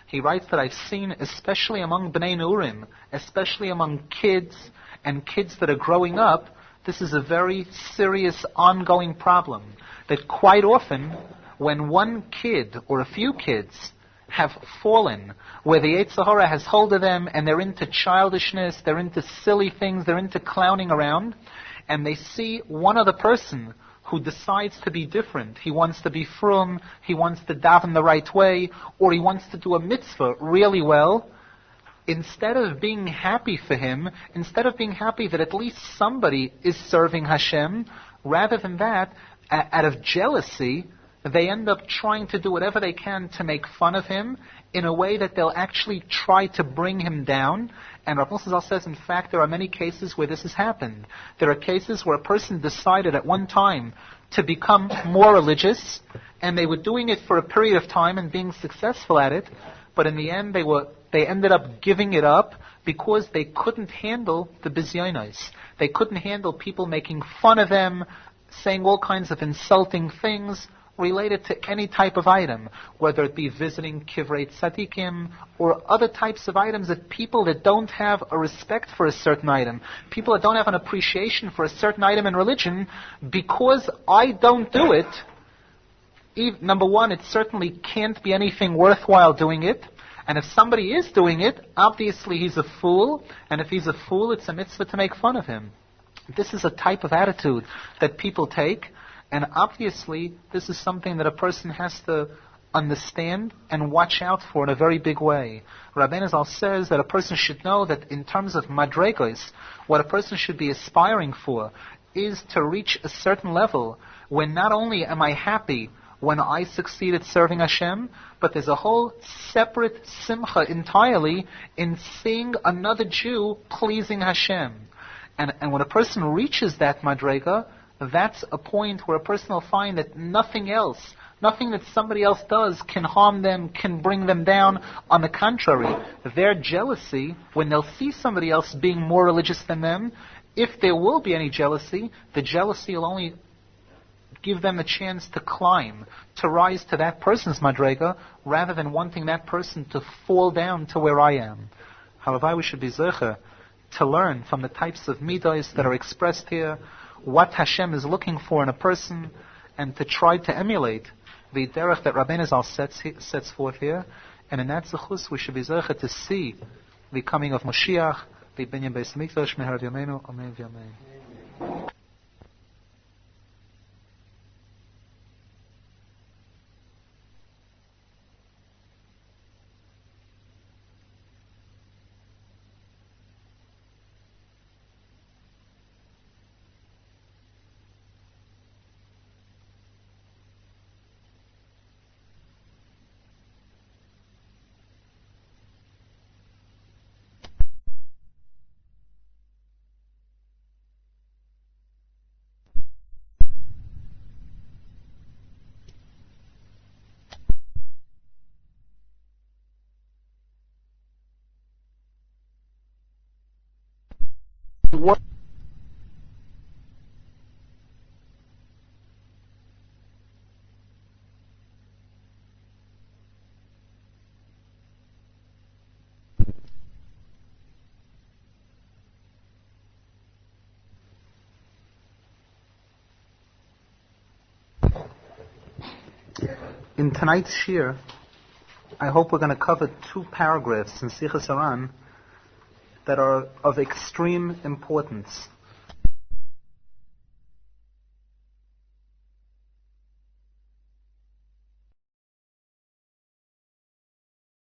He writes that I've seen, especially among Bnei Neurim, especially among kids and kids that are growing up, this is a very serious ongoing problem. That quite often, when one kid or a few kids have fallen, where the Yetzer Hara has hold of them and they're into childishness, they're into silly things, they're into clowning around, and they see one other person who decides to be different. He wants to be frum, he wants to daven the right way, or he wants to do a mitzvah really well. Instead of being happy for him, instead of being happy that at least somebody is serving Hashem, rather than that, out of jealousy, they end up trying to do whatever they can to make fun of him in a way that they'll actually try to bring him down. And Rav Nosson says, in fact, there are many cases where this has happened. There are cases where a person decided at one time to become more religious, and they were doing it for a period of time and being successful at it, but in the end they ended up giving it up because they couldn't handle the bizyonos. They couldn't handle people making fun of them, saying all kinds of insulting things related to any type of item, whether it be visiting kivrei tzadikim or other types of items that people that don't have a respect for a certain item, people that don't have an appreciation for a certain item in religion, because I don't do it, number one, it certainly can't be anything worthwhile doing it. And if somebody is doing it, obviously he's a fool, and if he's a fool, it's a mitzvah to make fun of him. This is a type of attitude that people take, and obviously this is something that a person has to understand and watch out for in a very big way. Rabbi Arizal says that a person should know that in terms of madregos, what a person should be aspiring for is to reach a certain level when not only am I happy when I succeed at serving Hashem, but there's a whole separate simcha entirely in seeing another Jew pleasing Hashem. And when a person reaches that madrega, that's a point where a person will find that nothing that somebody else does can harm them, can bring them down. On the contrary, their jealousy, when they'll see somebody else being more religious than them, if there will be any jealousy, the jealousy will only give them a chance to climb, to rise to that person's madrega, rather than wanting that person to fall down to where I am. However, we should be zecher to learn from the types of midos that are expressed here, what Hashem is looking for in a person, and to try to emulate the derech that Rabbi Arizal sets forth here. And in that zechus, we should be zecher to see the coming of Mashiach, the binyan beis hamikdash, meher yameinu, amen v'yamein. In tonight's shir, I hope we're going to cover two paragraphs in Sichas Aran that are of extreme importance.